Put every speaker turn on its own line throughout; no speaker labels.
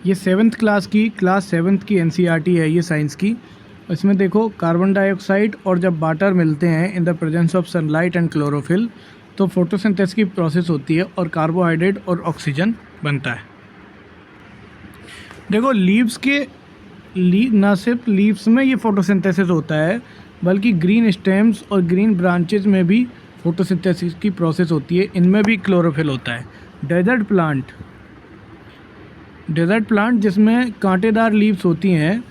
ये class seventh की NCERT है ये साइंस की। इसमें देखो कार्बन डाइऑक्साइड और जब वाटर मिलते हैं in the presence of sunlight and chlorophyll तो फोटोसिंथेसिस की प्रोसेस होती है और कार्बोहाइड्रेट और ऑक्सीजन बनता है। देखो ना सिर्फ लीव्स में ये फोटोसिंथेसिस होता है बल्कि ग्रीन स्टेम्स और ग्रीन ब्रांचेज में भी फोटोसिंथेसिस की प्रोसेस होती है, इनमें भी क्लोरोफिल होता है। डेजर्ट प्लांट जिसमें कांटेदार लीव्स होती हैं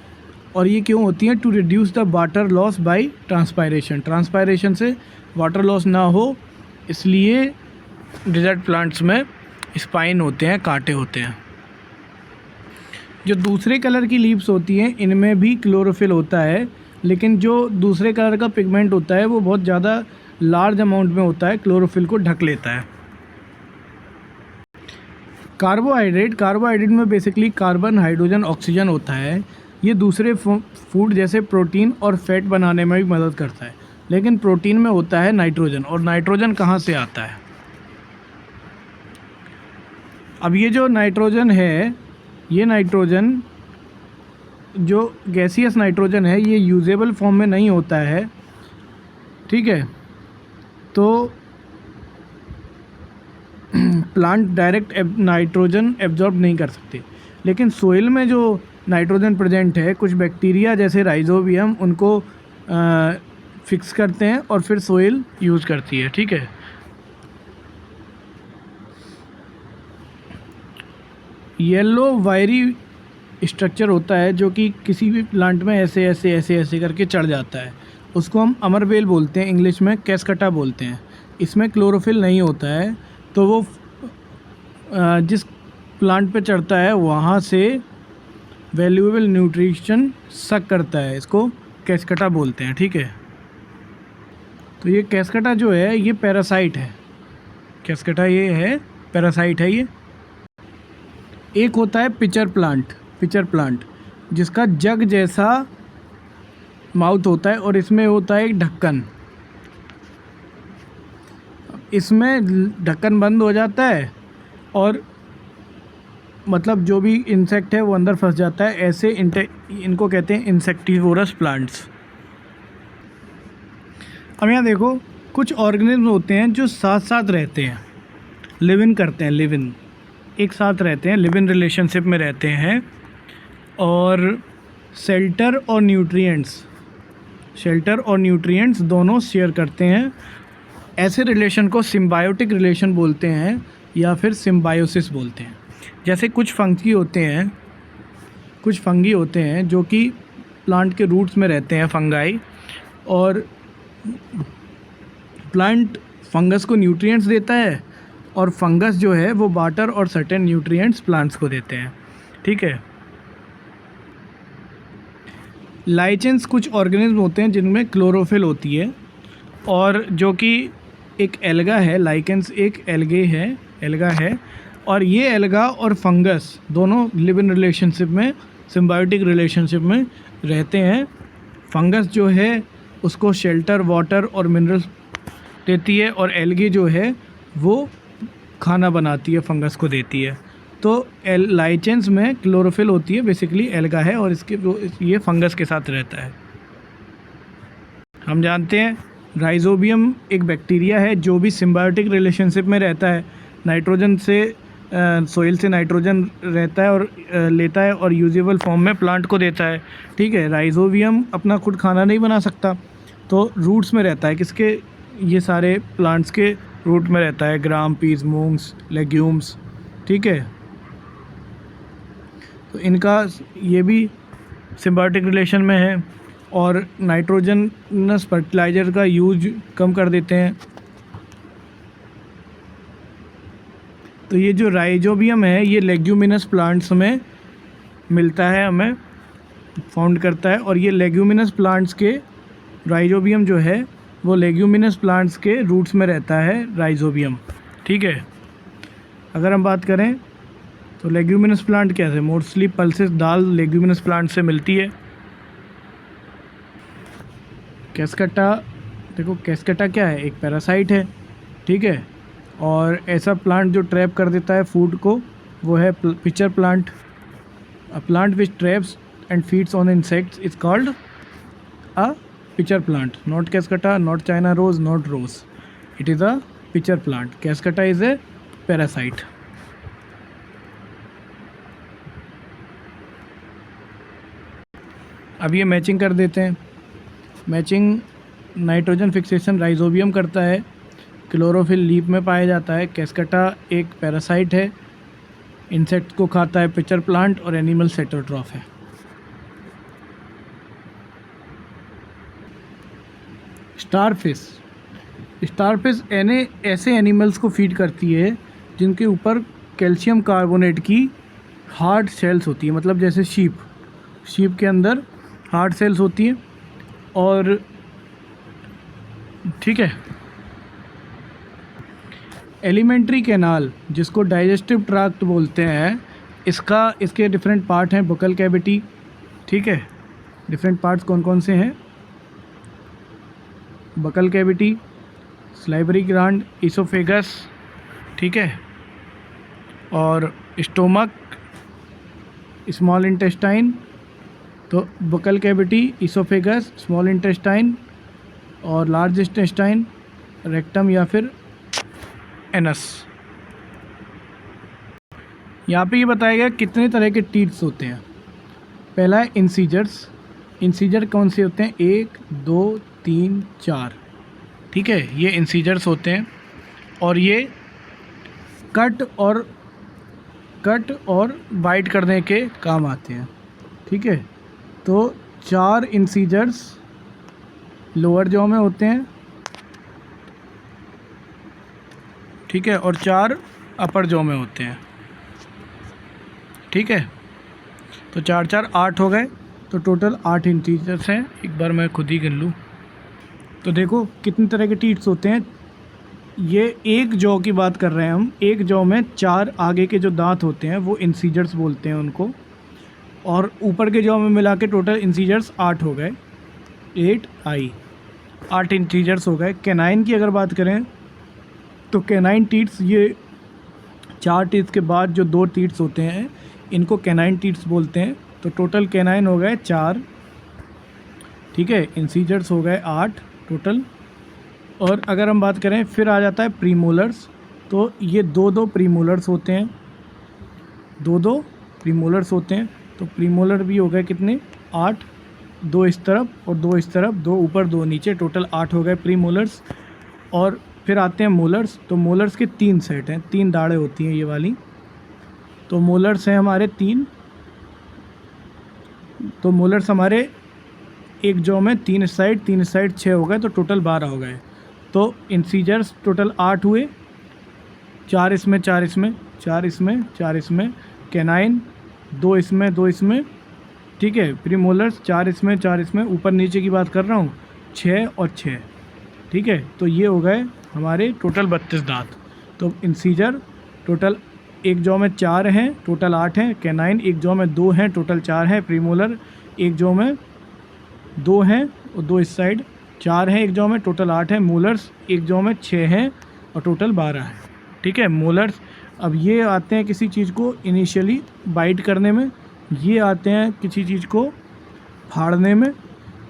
और ये क्यों होती हैं? To reduce the water loss by transpiration से वाटर लॉस ना हो, इसलिए डेजर्ट प्लांट्स में स्पाइन होते हैं, कांटे होते हैं। जो दूसरे कलर की लीव्स होती हैं इनमें भी क्लोरोफिल होता है, लेकिन जो दूसरे कलर का पिगमेंट होता है वो बहुत ज़्यादा लार्ज अमाउंट में होता है, क्लोरोफिल को ढक लेता है। कार्बोहाइड्रेट में बेसिकली कार्बन, हाइड्रोजन, ऑक्सीजन होता है। ये दूसरे फूड जैसे प्रोटीन और फैट बनाने में भी मदद करता है, लेकिन प्रोटीन में होता है नाइट्रोजन। और नाइट्रोजन कहाँ से आता है? अब ये जो नाइट्रोजन है, ये नाइट्रोजन जो गैसियस नाइट्रोजन है ये यूजेबल फॉर्म में नहीं होता है, ठीक है। तो प्लांट डायरेक्ट नाइट्रोजन एब्जॉर्ब नहीं कर सकते, लेकिन सोइल में जो नाइट्रोजन प्रेजेंट है कुछ बैक्टीरिया जैसे राइजोबियम उनको फिक्स करते हैं और फिर सोइल यूज़ करती है, ठीक है। येलो वायरी स्ट्रक्चर होता है जो कि किसी भी प्लांट में ऐसे करके चढ़ जाता है, उसको हम अमरबेल बोलते हैं, इंग्लिश में कैस्कटा बोलते हैं। इसमें क्लोरोफिल नहीं होता है, तो वो जिस प्लांट पे चढ़ता है वहाँ से वैल्यूएबल न्यूट्रिशन सक करता है, इसको कैस्कटा बोलते हैं, ठीक है। तो ये कैस्कटा जो है ये पैरासाइट है, कैस्कटा ये है पैरासाइट है। ये एक होता है पिचर प्लांट जिसका जग जैसा माउथ होता है और इसमें होता है एक ढक्कन। इसमें ढक्कन बंद हो जाता है और मतलब जो भी इंसेक्ट है वो अंदर फंस जाता है। ऐसे इनको कहते हैं इंसेक्टिवोरस प्लांट्स। अब यहाँ देखो कुछ ऑर्गेनिज्म होते हैं जो साथ साथ रहते हैं, लिव इन करते हैं, एक साथ रहते हैं, लिव इन रिलेशनशिप में रहते हैं और शेल्टर और न्यूट्रिएंट्स दोनों शेयर करते हैं। ऐसे रिलेशन को सिम्बायोटिक रिलेशन बोलते हैं या फिर सिम्बायोसिस बोलते हैं। जैसे कुछ फंगी होते हैं जो कि प्लांट के रूट्स में रहते हैं, फंगाई, और प्लांट फंगस को न्यूट्रिएंट्स देता है और फंगस जो है वो वाटर और सर्टेन न्यूट्रिएंट्स प्लांट्स को देते हैं, ठीक है। लाइचेंस कुछ ऑर्गेनिज्म होते हैं जिनमें क्लोरोफिल होती है और जो कि एक एल्गा है, लाइकेंस एक एल्गा है और ये एल्गा और फंगस दोनों लिव इन रिलेशनशिप में, सिम्बायोटिक रिलेशनशिप में रहते हैं। फंगस जो है उसको शेल्टर, वाटर और मिनरल्स देती है और एल्गे जो है वो खाना बनाती है, फंगस को देती है। तो लाइचेंस में क्लोरोफिल होती है, बेसिकली एल्गा है और ये फंगस के साथ रहता है। हम जानते हैं राइजोबियम एक बैक्टीरिया है जो भी सिम्बायोटिक रिलेशनशिप में रहता है, नाइट्रोजन से सोइल से नाइट्रोजन रहता है और लेता है और यूजेबल फॉर्म में प्लांट को देता है, ठीक है। राइजोबियम अपना खुद खाना नहीं बना सकता तो रूट्स में रहता है, किसके? ये सारे प्लांट्स के रूट में रहता है, ग्राम, पीस, मूंग्स, लेग्यूम्स, ठीक है। तो इनका ये भी सिम्बायोटिक रिलेशन में है और नाइट्रोजनस फर्टिलाइज़र का यूज कम कर देते हैं। तो ये जो राइजोबियम है ये लेग्यूमिनस प्लांट्स में मिलता है, हमें फाउंड करता है और ये लेग्यूमिनस प्लांट्स के राइजोबियम जो है वो लेग्यूमिनस प्लांट्स के रूट्स में रहता है, राइजोबियम, ठीक है। अगर हम बात करें तो लेग्यूमिनस प्लांट क्या है? मोस्टली पल्सेस, दाल लेग्यूमिनस प्लांट से मिलती है। कैस्कटा, देखो कैस्कटा क्या है? एक पैरासाइट है, ठीक है। और ऐसा प्लांट जो ट्रैप कर देता है फूड को वो है pitcher plant. A plant which traps and feeds on insects is called a pitcher plant. Not cascata, not China rose, not rose. It is a pitcher plant. Cascata is a parasite. अब ये matching कर देते हैं. Matching nitrogen fixation rhizobium करता है, chlorophyll leaf में पाया जाता है. कैस्कटा एक पैरासाइट है, इंसेक्ट को खाता है पिचर प्लांट, और एनिमल सेटोट्रॉफ है. स्टारफिश. स्टारफिश ऐसे एनिमल्स को फीड करती है जिनके ऊपर कैल्शियम कार्बोनेट की हार्ड सेल्स होती है. मतलब जैसे शीप के अंदर हार्ड सेल्स होती हैं. और ठीक है, एलिमेंट्री कैनाल जिसको डाइजेस्टिव ट्रैक्ट बोलते हैं, इसके डिफरेंट पार्ट हैं. बकल कैविटी, ठीक है. डिफरेंट पार्ट्स कौन कौन से हैं? Buccal cavity, salivary gland, oesophagus, ठीक है, और स्टोमक, स्मॉल इंटेस्टाइन. तो buccal cavity, oesophagus, small intestine और लार्ज इंटेस्टाइन, रेक्टम या फिर एनस. यहाँ पे ये बताया गया कितने तरह के टीथ्स होते हैं. पहला है इंसीजर्स. इंसीजर कौन से होते हैं? 1 2 3 4, ठीक है, ये इंसीजर्स होते हैं. और ये कट और बाइट करने के काम आते हैं, ठीक है. तो 4 इंसीजर्स लोअर जॉ में होते हैं, ठीक है, और 4 अपर जॉ में होते हैं, ठीक है. तो 4 4 8 हो गए. तो टोटल 8 इंसीजर्स हैं. एक बार मैं खुद ही गिन लूँ. तो देखो कितने तरह के टीथ्स होते हैं. ये एक जॉ की बात कर रहे हैं हम. एक जॉ में 4 आगे के जो दांत होते हैं वो इंसीजर्स बोलते हैं उनको. और ऊपर के जॉ में मिला के टोटल इंसीजर्स 8 हो गए. 8 इंसीजर्स हो गए. कैनाइन की अगर बात करें तो कैनाइन टीथ्स, ये 4 टीथ्स के बाद जो 2 टीथ्स होते हैं इनको कैनाइन टीथ्स बोलते हैं. तो टोटल कैनाइन हो गए 4, ठीक है. इंसीजर्स हो गए 8 टोटल. और अगर हम बात करें फिर आ जाता है प्रीमोलर्स. तो ये 2 प्रीमोलर्स होते हैं. 2 प्रीमोलर्स होते हैं. तो प्रीमोलर भी हो गए कितने? 8. 2 इस तरफ और 2 इस तरफ, 2 ऊपर 2 नीचे, टोटल 8 हो गए प्रीमोलर्स. और फिर आते हैं मोलर्स. तो मोलर्स के 3 सेट हैं, 3 दाढ़ें होती हैं ये वाली. तो मोलर्स हैं हमारे 3. तो मोलर्स हमारे एक जॉ में 3 इस साइड 6 हो गए. तो टोटल 12 हो गए. तो इंसीजर्स टोटल 8 हुए. 4 इसमें, 4 इसमें, 4 इसमें, 4 इसमें. कैनाइन 2 इसमें, 2 इसमें, ठीक है. प्रीमोलर्स 4 इसमें, 4 इसमें. ऊपर नीचे की बात कर रहा हूँ, 6 और 6, ठीक है. तो ये हो गए हमारे टोटल 32 दांत. तो इंसीजर टोटल एक जॉ में 4 हैं, टोटल 8 हैं. कैनाइन एक जॉ में 2 हैं, टोटल 4 हैं. प्रीमोलर एक जॉ में 2 हैं और 2 इस साइड, 4 हैं एक जॉ में, टोटल 8 हैं. मोलर्स एक जॉ में 6 हैं और टोटल 12 हैं, ठीक है. मोलर्स अब ये आते हैं किसी चीज़ को इनिशियली बाइट करने में, ये आते हैं किसी चीज़ को फाड़ने में,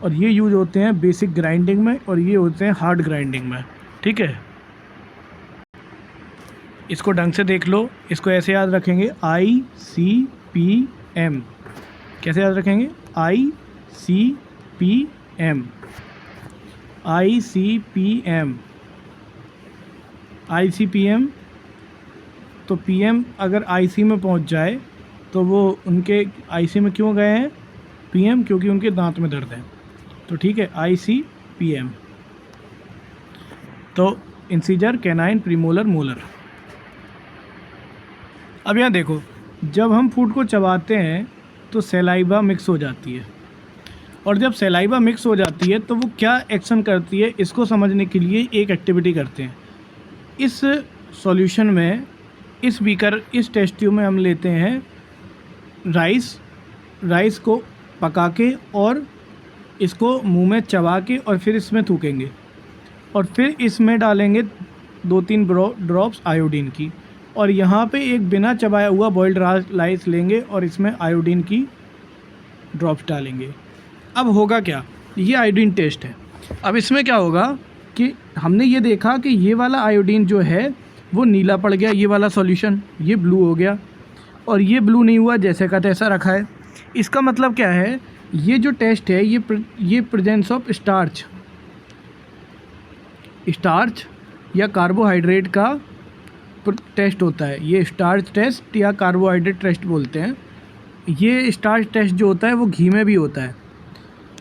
और ये यूज होते हैं बेसिक ग्राइंडिंग में, और ये होते हैं हार्ड ग्राइंडिंग में, ठीक है. इसको ढंग से देख लो. इसको ऐसे याद रखेंगे, ICPM. कैसे याद रखेंगे? ICPM. ICPM. तो PM अगर IC में पहुंच जाए तो वो उनके IC में क्यों गए हैं? PM, क्योंकि उनके दांत में दर्द है. तो ठीक है, ICPM. तो इंसीजर, कैनाइन, प्रीमोलर, मोलर. अब यहाँ देखो, जब हम फूड को चबाते हैं तो सलाइवा मिक्स हो जाती है. और जब सलाइवा मिक्स हो जाती है तो वो क्या एक्शन करती है, इसको समझने के लिए एक एक्टिविटी करते हैं. इस सॉल्यूशन में, इस बीकर, इस टेस्ट ट्यूब में हम लेते हैं राइस को पका के और इसको मुंह में चबा के और फिर इसमें थूकेंगे, और फिर इसमें डालेंगे 2-3 ड्रॉप्स आयोडीन की. और यहाँ पे एक बिना चबाया हुआ बॉइल्ड राइस लेंगे और इसमें आयोडीन की ड्रॉप्स डालेंगे। अब होगा क्या, ये आयोडीन टेस्ट है। अब इसमें क्या होगा कि हमने ये देखा कि ये वाला आयोडीन जो है वो नीला पड़ गया, ये वाला सॉल्यूशन, ये ब्लू हो गया, और ये ब्लू नहीं हुआ, जैसे का तैसा रखा है। इसका मतलब क्या है, ये जो टेस्ट है ये प्रेजेंस ऑफ स्टार्च या कार्बोहाइड्रेट का टेस्ट होता है। ये स्टार्च टेस्ट या कार्बोहाइड्रेट टेस्ट बोलते हैं। ये स्टार्च टेस्ट जो होता है वो घी में भी होता है।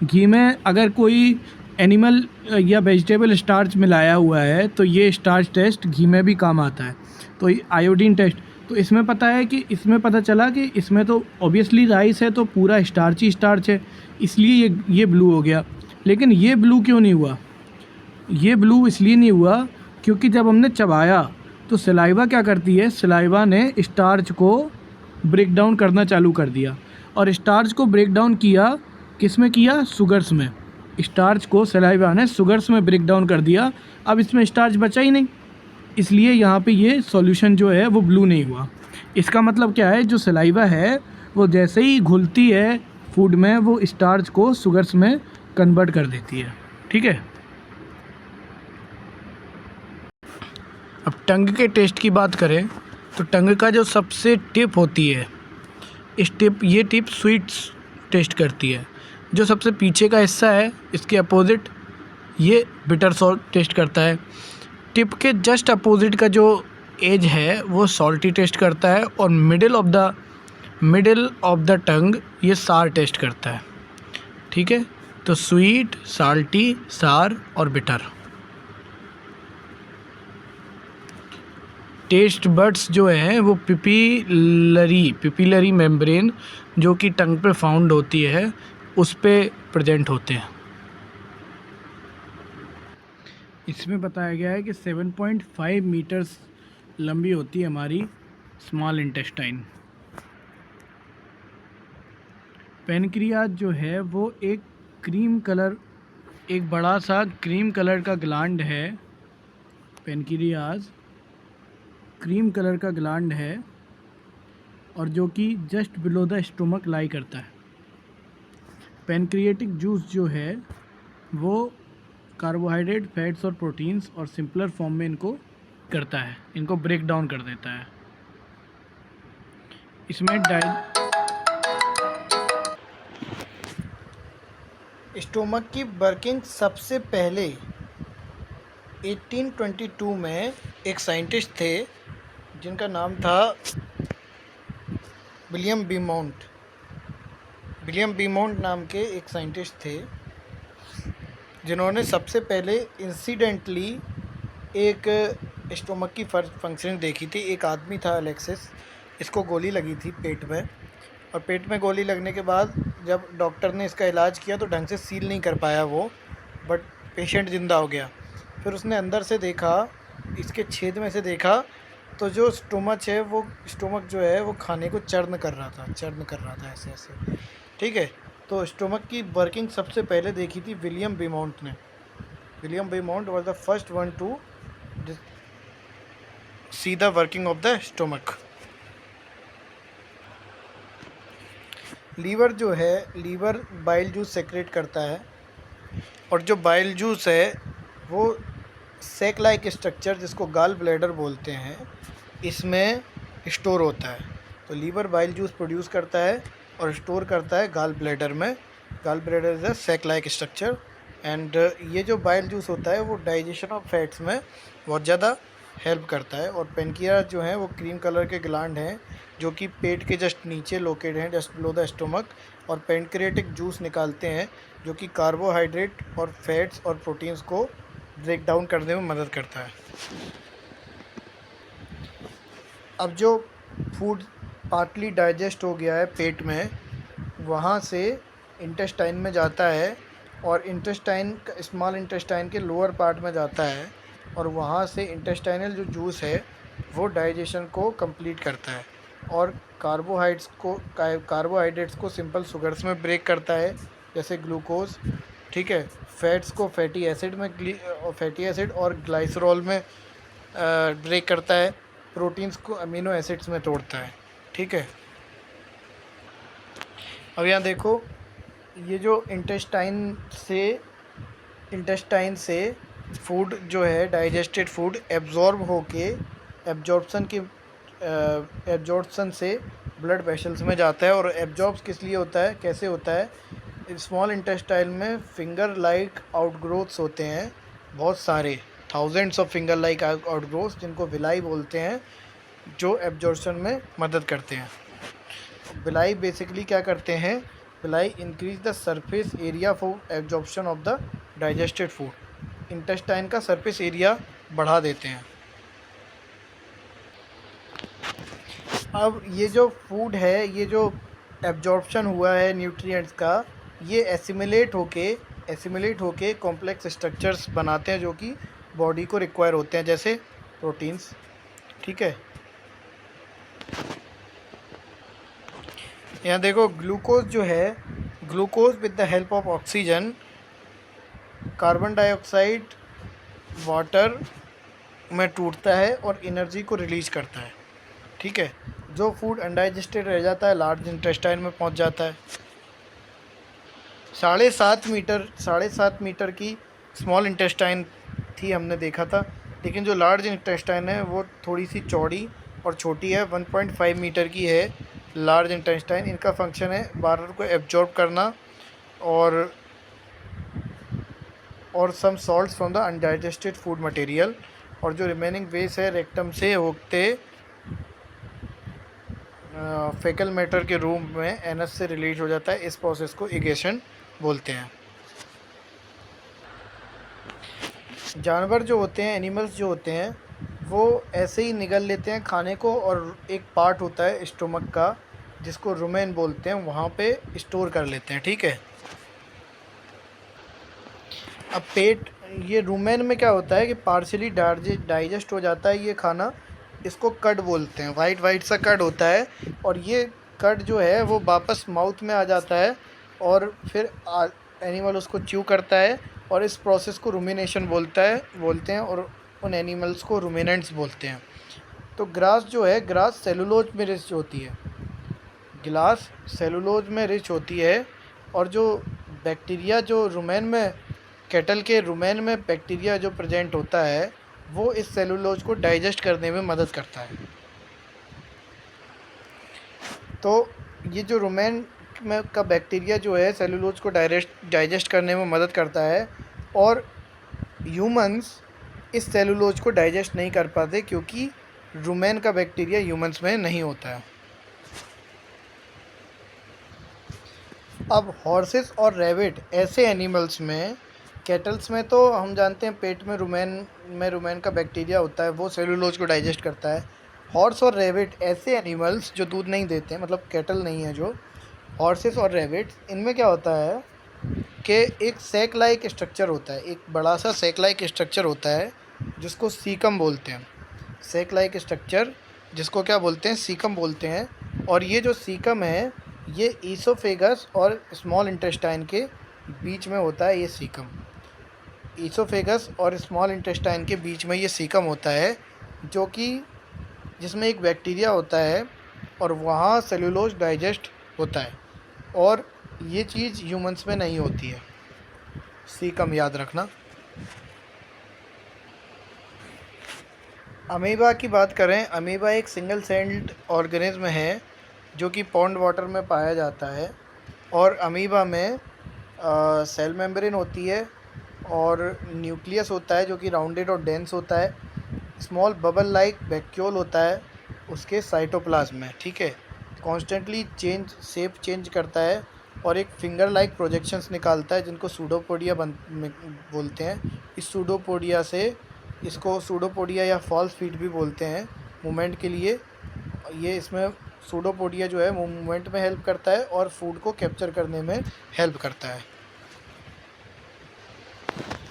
घी में अगर कोई एनिमल या वेजिटेबल स्टार्च मिलाया हुआ है तो ये स्टार्च टेस्ट घी में भी काम आता है। तो आयोडीन टेस्ट, तो इसमें पता है कि इसमें पता चला कि इसमें तो ऑब्वियसली राइस है तो पूरा स्टार्च ही स्टार्च है, इसलिए ये ब्लू हो गया। लेकिन ये ब्लू क्यों नहीं हुआ? ये ब्लू इसलिए नहीं हुआ क्योंकि जब हमने चबाया तो सलाइवा क्या करती है, सलाइवा ने स्टार्च को ब्रेक डाउन करना चालू कर दिया। और स्टार्च को ब्रेक डाउन किया, किस में किया? शुगर्स में। स्टार्च को सलाइवा ने शुगर्स में ब्रेक डाउन कर दिया। अब इसमें स्टार्च बचा ही नहीं, इसलिए यहाँ पे ये सॉल्यूशन जो है वो ब्लू नहीं हुआ। इसका मतलब क्या है, जो सलाइवा है वो जैसे ही घुलती है फूड में वो स्टार्च को शुगर्स में कन्वर्ट कर देती है। ठीक है। अब टंग के टेस्ट की बात करें तो टंग का जो सबसे टिप होती है, ये टिप स्वीट्स टेस्ट करती है। जो सबसे पीछे का हिस्सा है इसके अपोजिट ये बिटर सॉल्ट टेस्ट करता है। टिप के जस्ट अपोजिट का जो एज है वो सॉल्टी टेस्ट करता है, और मिडिल ऑफ द टंग ये सार टेस्ट करता है। ठीक है, तो स्वीट, साल्टी, सार और बिटर। टेस्ट बड्स जो हैं वो पिपिलरी मेम्ब्रेन जो कि टंग पे फाउंड होती है उस पे प्रेजेंट होते हैं। इसमें बताया गया है कि 7.5 मीटर्स लंबी होती है हमारी स्मॉल इंटेस्टाइन। पेनक्रियाज जो है वो एक बड़ा सा क्रीम कलर का ग्लैंड है। पेनक्रियाज क्रीम कलर का ग्लैंड है और जो कि जस्ट बिलो द स्टोमक लाई करता है। पेनक्रिएटिक जूस जो है वो कार्बोहाइड्रेट, फैट्स और प्रोटीन्स और सिंपलर फॉर्म में इनको करता है, इनको ब्रेक डाउन कर देता है। इसमें स्टोमक की वर्किंग सबसे पहले 1822 में एक साइंटिस्ट थे जिनका नाम था विलियम बीमोंट नाम के एक साइंटिस्ट थे, जिन्होंने सबसे पहले इंसिडेंटली एक स्टोमक की फंक्शनिंग देखी थी। एक आदमी था अलेक्सिस, इसको गोली लगी थी पेट में, और पेट में गोली लगने के बाद जब डॉक्टर ने इसका इलाज किया तो ढंग से सील नहीं कर पाया वो, बट पेशेंट ज़िंदा हो गया। फिर उसने अंदर से देखा, इसके छेद में से देखा तो जो स्टोमक जो है वो खाने को चर्न कर रहा था ऐसे ऐसे। ठीक है, तो स्टोमक की वर्किंग सबसे पहले देखी थी विलियम बीमोंट ने। William Beaumont was the first one to see the working of the stomach. Liver जो है, लीवर बाइल जूस सेक्रेट करता है, और जो बाइल जूस है वो सैक लाइक स्ट्रक्चर जिसको गाल ब्लैडर बोलते हैं इसमें स्टोर होता है। तो लीवर बाइल जूस प्रोड्यूस करता है और स्टोर करता है गाल ब्लैडर में। Gall bladder is a sac like structure, and ये जो बाइल जूस होता है वो डाइजेशन ऑफ फैट्स में बहुत ज़्यादा हेल्प करता है। और पेनक्रियाज जो है वो क्रीम कलर के ग्लैंड हैं जो कि पेट के जस्ट नीचे लोकेटेड हैं, जस्ट बिलो द स्टोमक, और पेनक्रिएटिक जूस निकालते हैं जो कि कार्बोहाइड्रेट और फैट्स और प्रोटीन्स को ब्रेक डाउन करने में मदद करता है। अब जो फूड पार्टली डाइजेस्ट हो गया है पेट में, वहाँ से इंटेस्टाइन में जाता है, और स्मॉल इंटेस्टाइन के लोअर पार्ट में जाता है, और वहाँ से इंटेस्टाइनल जो जूस है वो डाइजेशन को कंप्लीट करता है, और कार्बोहाइड्रेट्स को सिंपल शुगर्स में ब्रेक करता है जैसे ग्लूकोज। ठीक है, फैट्स को फैटी एसिड और ग्लाइसरॉल में ब्रेक करता है। प्रोटीन्स को अमीनो एसिड्स में तोड़ता है। ठीक है, अब यहाँ देखो, ये जो इंटेस्टाइन से फूड जो है, डाइजेस्टेड फूड एब्जॉर्ब होके एब्जॉर्प्शन से ब्लड वेसल्स में जाता है। और एब्जॉर्ब किस लिए होता है, कैसे होता है? स्मॉल इंटेस्टाइन में फिंगर लाइक आउटग्रोथ्स होते हैं, बहुत सारे thousands of finger like outgrowths, जिनको विलाई बोलते हैं, जो एब्जॉर्प्शन में मदद करते हैं। विलाई बेसिकली क्या करते हैं? Villi increase the surface area for absorption of the digested food. Intestine का सरफेस एरिया बढ़ा देते हैं। अब ये जो फूड है, ये जो एब्जॉर्प्शन हुआ है न्यूट्रिएंट्स का, ये एसिमिलेट होके कॉम्प्लेक्स स्ट्रक्चर्स बनाते हैं जो कि बॉडी को रिक्वायर होते हैं, जैसे प्रोटीन्स। ठीक है, यहाँ देखो, ग्लूकोज जो है, glucose with the help of oxygen, carbon dioxide water में टूटता है और एनर्जी को रिलीज करता है। ठीक है, जो फूड अनडाइजेस्टेड रह जाता है लार्ज इंटेस्टाइन में पहुंच जाता है। 7.5 मीटर की स्मॉल इंटेस्टाइन थी, हमने देखा था, लेकिन जो लार्ज इंटेस्टाइन है वो थोड़ी सी चौड़ी और छोटी है। 1.5 मीटर की है लार्ज इंटेस्टाइन। इनका फंक्शन है बाहर को एब्जॉर्ब करना और some salts from the undigested food material. और जो रिमेनिंग वेस्ट है रेक्टम से होते फेकल मैटर के रूम में एनस से रिलीज हो जाता है। इस प्रोसेस को इगेशन बोलते हैं। जानवर जो होते हैं, एनिमल्स जो होते हैं, वो ऐसे ही निगल लेते हैं खाने को, और एक पार्ट होता है स्टोमक का जिसको रुमेन बोलते हैं, वहाँ पे स्टोर कर लेते हैं। ठीक है, अब पेट, ये रुमेन में क्या होता है कि पार्शियली डाइजेस्ट हो जाता है ये खाना, इसको कड बोलते हैं। वाइट सा कड होता है, और ये कड जो है वो वापस माउथ में आ जाता है और फिर एनिमल उसको च्यू करता है, और इस प्रोसेस को रूमिनेशन बोलते हैं, और उन एनिमल्स को रूमिनेंट्स बोलते हैं। तो ग्रास जो है, ग्रास सेलुलोज में रिच होती है, ग्लास सेलुलोज में रिच होती है। और जो बैक्टीरिया जो रुमेन में, कैटल के रुमेन में बैक्टीरिया जो प्रेजेंट होता है, वो इस सेलुलोज को डाइजेस्ट करने में मदद करता है। तो ये जो रुमेन में का बैक्टीरिया जो है सेलुलोज को डाइजेस्ट करने में मदद करता है, और ह्यूमंस इस सेलुलोज को डाइजेस्ट नहीं कर पाते क्योंकि रुमेन का बैक्टीरिया ह्यूमंस में नहीं होता है। अब हॉर्सेस और रैबिट ऐसे एनिमल्स में, कैटल्स में तो हम जानते हैं पेट में रुमेन का बैक्टीरिया होता है, वो सेलुलोज को डाइजेस्ट करता है। हॉर्स और रैबिट ऐसे एनिमल्स जो दूध नहीं देते हैं, मतलब कैटल नहीं है जो, हॉर्सेस और रैबिट्स, इनमें क्या होता है कि एक सैक लाइक स्ट्रक्चर होता है, एक बड़ा सा सैक लाइक स्ट्रक्चर होता है जिसको सीकम बोलते हैं। सैक लाइक स्ट्रक्चर जिसको क्या बोलते हैं? सीकम बोलते हैं। और ये जो सीकम है, ये ईसोफेगस और स्मॉल इंटेस्टाइन के बीच में होता है। ये सीकम, ईसोफेगस और स्मॉल इंटेस्टाइन के बीच में ये सीकम होता है, जो कि जिसमें एक बैक्टीरिया होता है, और वहाँ सेलुलोज डाइजेस्ट होता है, और ये चीज़ ह्यूमंस में नहीं होती है। सीकम याद रखना। अमीबा की बात करें, अमीबा एक सिंगल सेल्ड ऑर्गेनिज्म है जो कि पॉन्ड वाटर में पाया जाता है। और अमीबा में सेल मेम्ब्रेन होती है, और न्यूक्लियस होता है जो कि राउंडेड और डेंस होता है। स्मॉल बबल लाइक वैक्यूल होता है उसके साइटोप्लाज्म में। ठीक है, कॉन्स्टेंटली शेप चेंज करता है, और एक फिंगर लाइक प्रोजेक्शंस निकालता है जिनको सूडोपोडिया बोलते हैं। इस सूडोपोडिया से, इसको सूडोपोडिया या फॉल्स फीट भी बोलते हैं मूवमेंट के लिए। ये इसमें सूडोपोडिया जो है मूवमेंट में हेल्प करता है और फूड को कैप्चर करने में हेल्प करता है।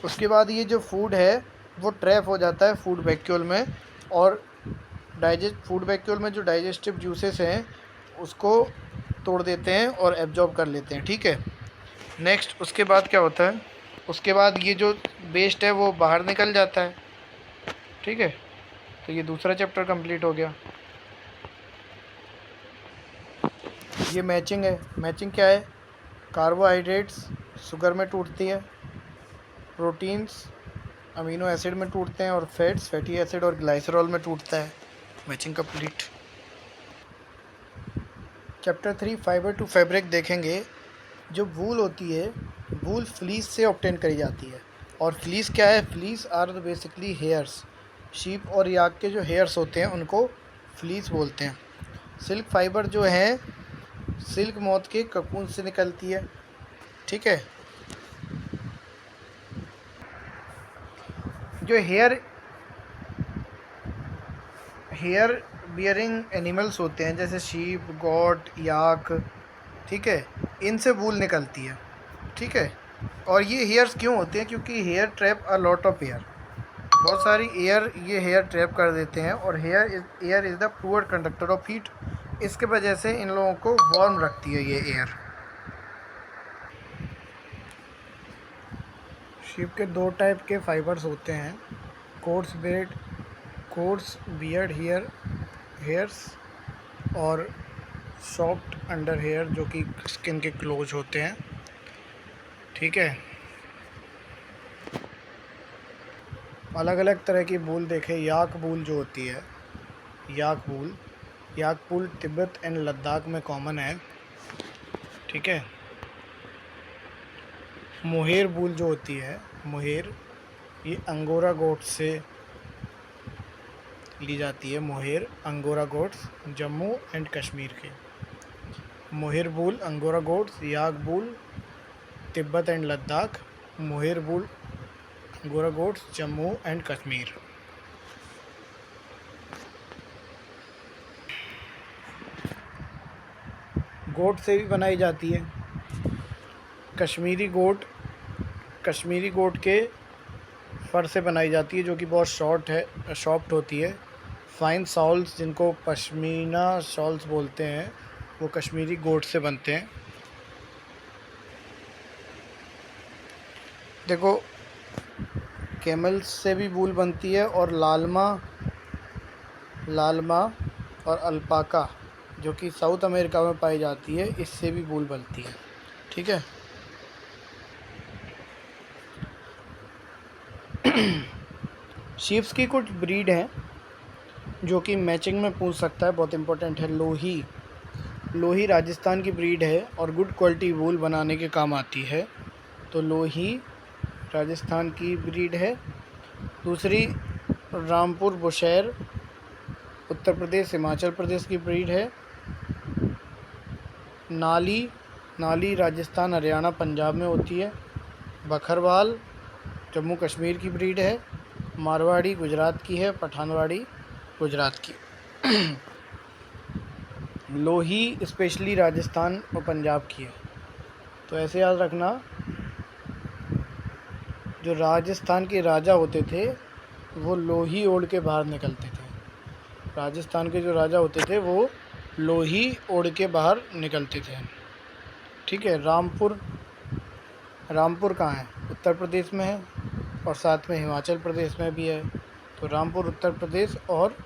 उसके बाद ये जो फूड है वो ट्रैप हो जाता है फूड वैक्यूल में, और फूड वैक्यूल में जो डाइजेस्टिव जूसेस हैं उसको तोड़ देते हैं और एब्जॉर्ब कर लेते हैं। ठीक है, नेक्स्ट उसके बाद क्या होता है? उसके बाद ये जो वेस्ट है वो बाहर निकल जाता है। ठीक है, तो ये दूसरा चैप्टर कंप्लीट हो गया। ये मैचिंग है। मैचिंग क्या है? कार्बोहाइड्रेट्स शुगर में टूटती है, प्रोटीन्स अमीनो एसिड में टूटते हैं, और फैट्स फैटी एसिड और ग्लाइसरॉल में टूटता है। Matching complete. Chapter 3 fibre to fabric देखेंगे। जो वूल होती है, वूल फ्लीस से ऑब्टेन करी जाती है। और फ्लीस क्या है? Fleece are basically hairs. Sheep और याक के जो हेयर्स होते हैं उनको फ्लीस बोलते हैं। सिल्क फाइबर जो है सिल्क मौत के ककून से निकलती है। ठीक है। जो हेयर बियरिंग एनिमल्स होते हैं जैसे शीप, गॉट, याक, ठीक है, इनसे वूल निकलती है। ठीक है। और ये हेयर्स क्यों होते हैं? क्योंकि hair trap a lot of air. बहुत सारी एयर ये हेयर ट्रैप कर देते हैं, और air is the poor conductor of heat. इसके वजह से इन लोगों को वार्म रखती है ये एयर। शीप के दो टाइप के फाइबर्स होते हैं, कोर्स बियर्ड हेयर्स और सॉफ्ट अंडर हेयर जो कि स्किन के क्लोज होते हैं। ठीक है। अलग अलग तरह की वूल देखें। याक वूल जो होती है, याक वूल तिब्बत एंड लद्दाख में कॉमन है। ठीक है। मोहेर वूल जो होती है, मोहेर, ये अंगोरा गोट से ली जाती है। Mohair angora goats Jammu and Kashmir के। Mohair wool angora goats, yak wool Tibet and Ladakh, mohair wool angora goats Jammu and Kashmir. Goat से भी बनाई जाती है। कश्मीरी गोट के फर से बनाई जाती है जो कि बहुत सॉफ्ट होती है। फाइन शॉल्स जिनको पश्मीना शॉल्स बोलते हैं वो कश्मीरी गोट से बनते हैं। देखो, कैमल्स से भी वूल बनती है, और लालमा और अल्पाका जो कि साउथ अमेरिका में पाई जाती है, इससे भी वूल बनती है। ठीक है। शीप्स की कुछ ब्रीड हैं जो कि मैचिंग में पूछ सकता है, बहुत इंपॉर्टेंट है। लोही राजस्थान की ब्रीड है और गुड क्वालिटी वूल बनाने के काम आती है। तो लोही राजस्थान की ब्रीड है। दूसरी रामपुर बुशैर उत्तर प्रदेश हिमाचल प्रदेश की ब्रीड है। नाली राजस्थान हरियाणा पंजाब में होती है। बखरवाल जम्मू कश्मीर की ब्रीड है। मारवाड़ी गुजरात की है। पठानवाड़ी गुजरात की। लोही स्पेशली राजस्थान और पंजाब की है। तो ऐसे याद रखना, जो राजस्थान के राजा होते थे वो लोही ओढ़ के बाहर निकलते थे। राजस्थान के जो राजा होते थे वो लोही ओढ़ के बाहर निकलते थे। ठीक है। रामपुर कहाँ है? उत्तर प्रदेश में है, और साथ में हिमाचल प्रदेश में भी है। तो रामपुर उत्तर प्रदेश और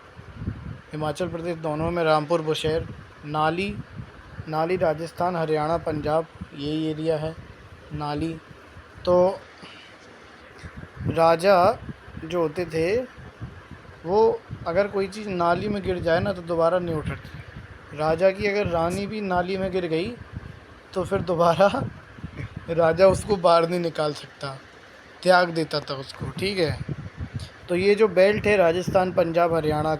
हिमाचल प्रदेश दोनों में रामपुर बुशैर। नाली राजस्थान हरियाणा पंजाब यही एरिया है नाली। तो राजा जो होते थे वो अगर कोई चीज़ नाली में गिर जाए ना तो दोबारा नहीं उठती। राजा की अगर रानी भी नाली में गिर गई तो फिर दोबारा राजा उसको बाहर नहीं निकाल सकता, त्याग देता था उसको। ठीक है। तो ये जो बेल्ट है राजस्थान पंजाब हरियाणा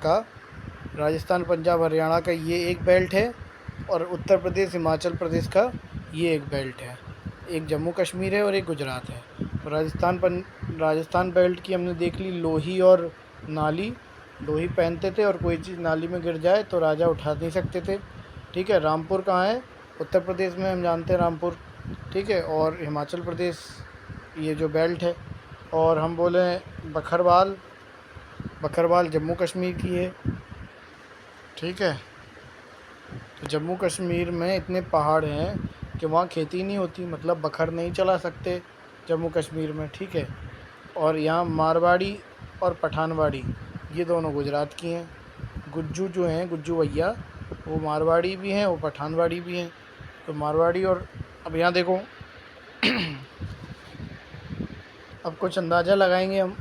का ये एक बेल्ट है, और उत्तर प्रदेश हिमाचल प्रदेश का ये एक बेल्ट है। एक जम्मू कश्मीर है और एक गुजरात है। तो राजस्थान बेल्ट की हमने देख ली, लोही और नाली। लोही पहनते थे और कोई चीज़ नाली में गिर जाए तो राजा उठा नहीं सकते थे। ठीक है। रामपुर कहाँ है? उत्तर प्रदेश में, हम जानते हैं रामपुर। ठीक है। और हिमाचल प्रदेश ये जो बेल्ट है। और हम बोले बखरवाल जम्मू कश्मीर की है। ठीक है। तो जम्मू कश्मीर में इतने पहाड़ हैं कि वहाँ खेती नहीं होती, मतलब बखर नहीं चला सकते जम्मू कश्मीर में। ठीक है। और यहाँ मारवाड़ी और पठानवाड़ी
ये दोनों गुजरात की हैं। गुज्जू जो हैं, गुज्जू भैया, वो मारवाड़ी भी हैं, वो पठानवाड़ी भी हैं। तो मारवाड़ी और अब यहाँ देखो अब कुछ अंदाज़ा लगाएंगे हम।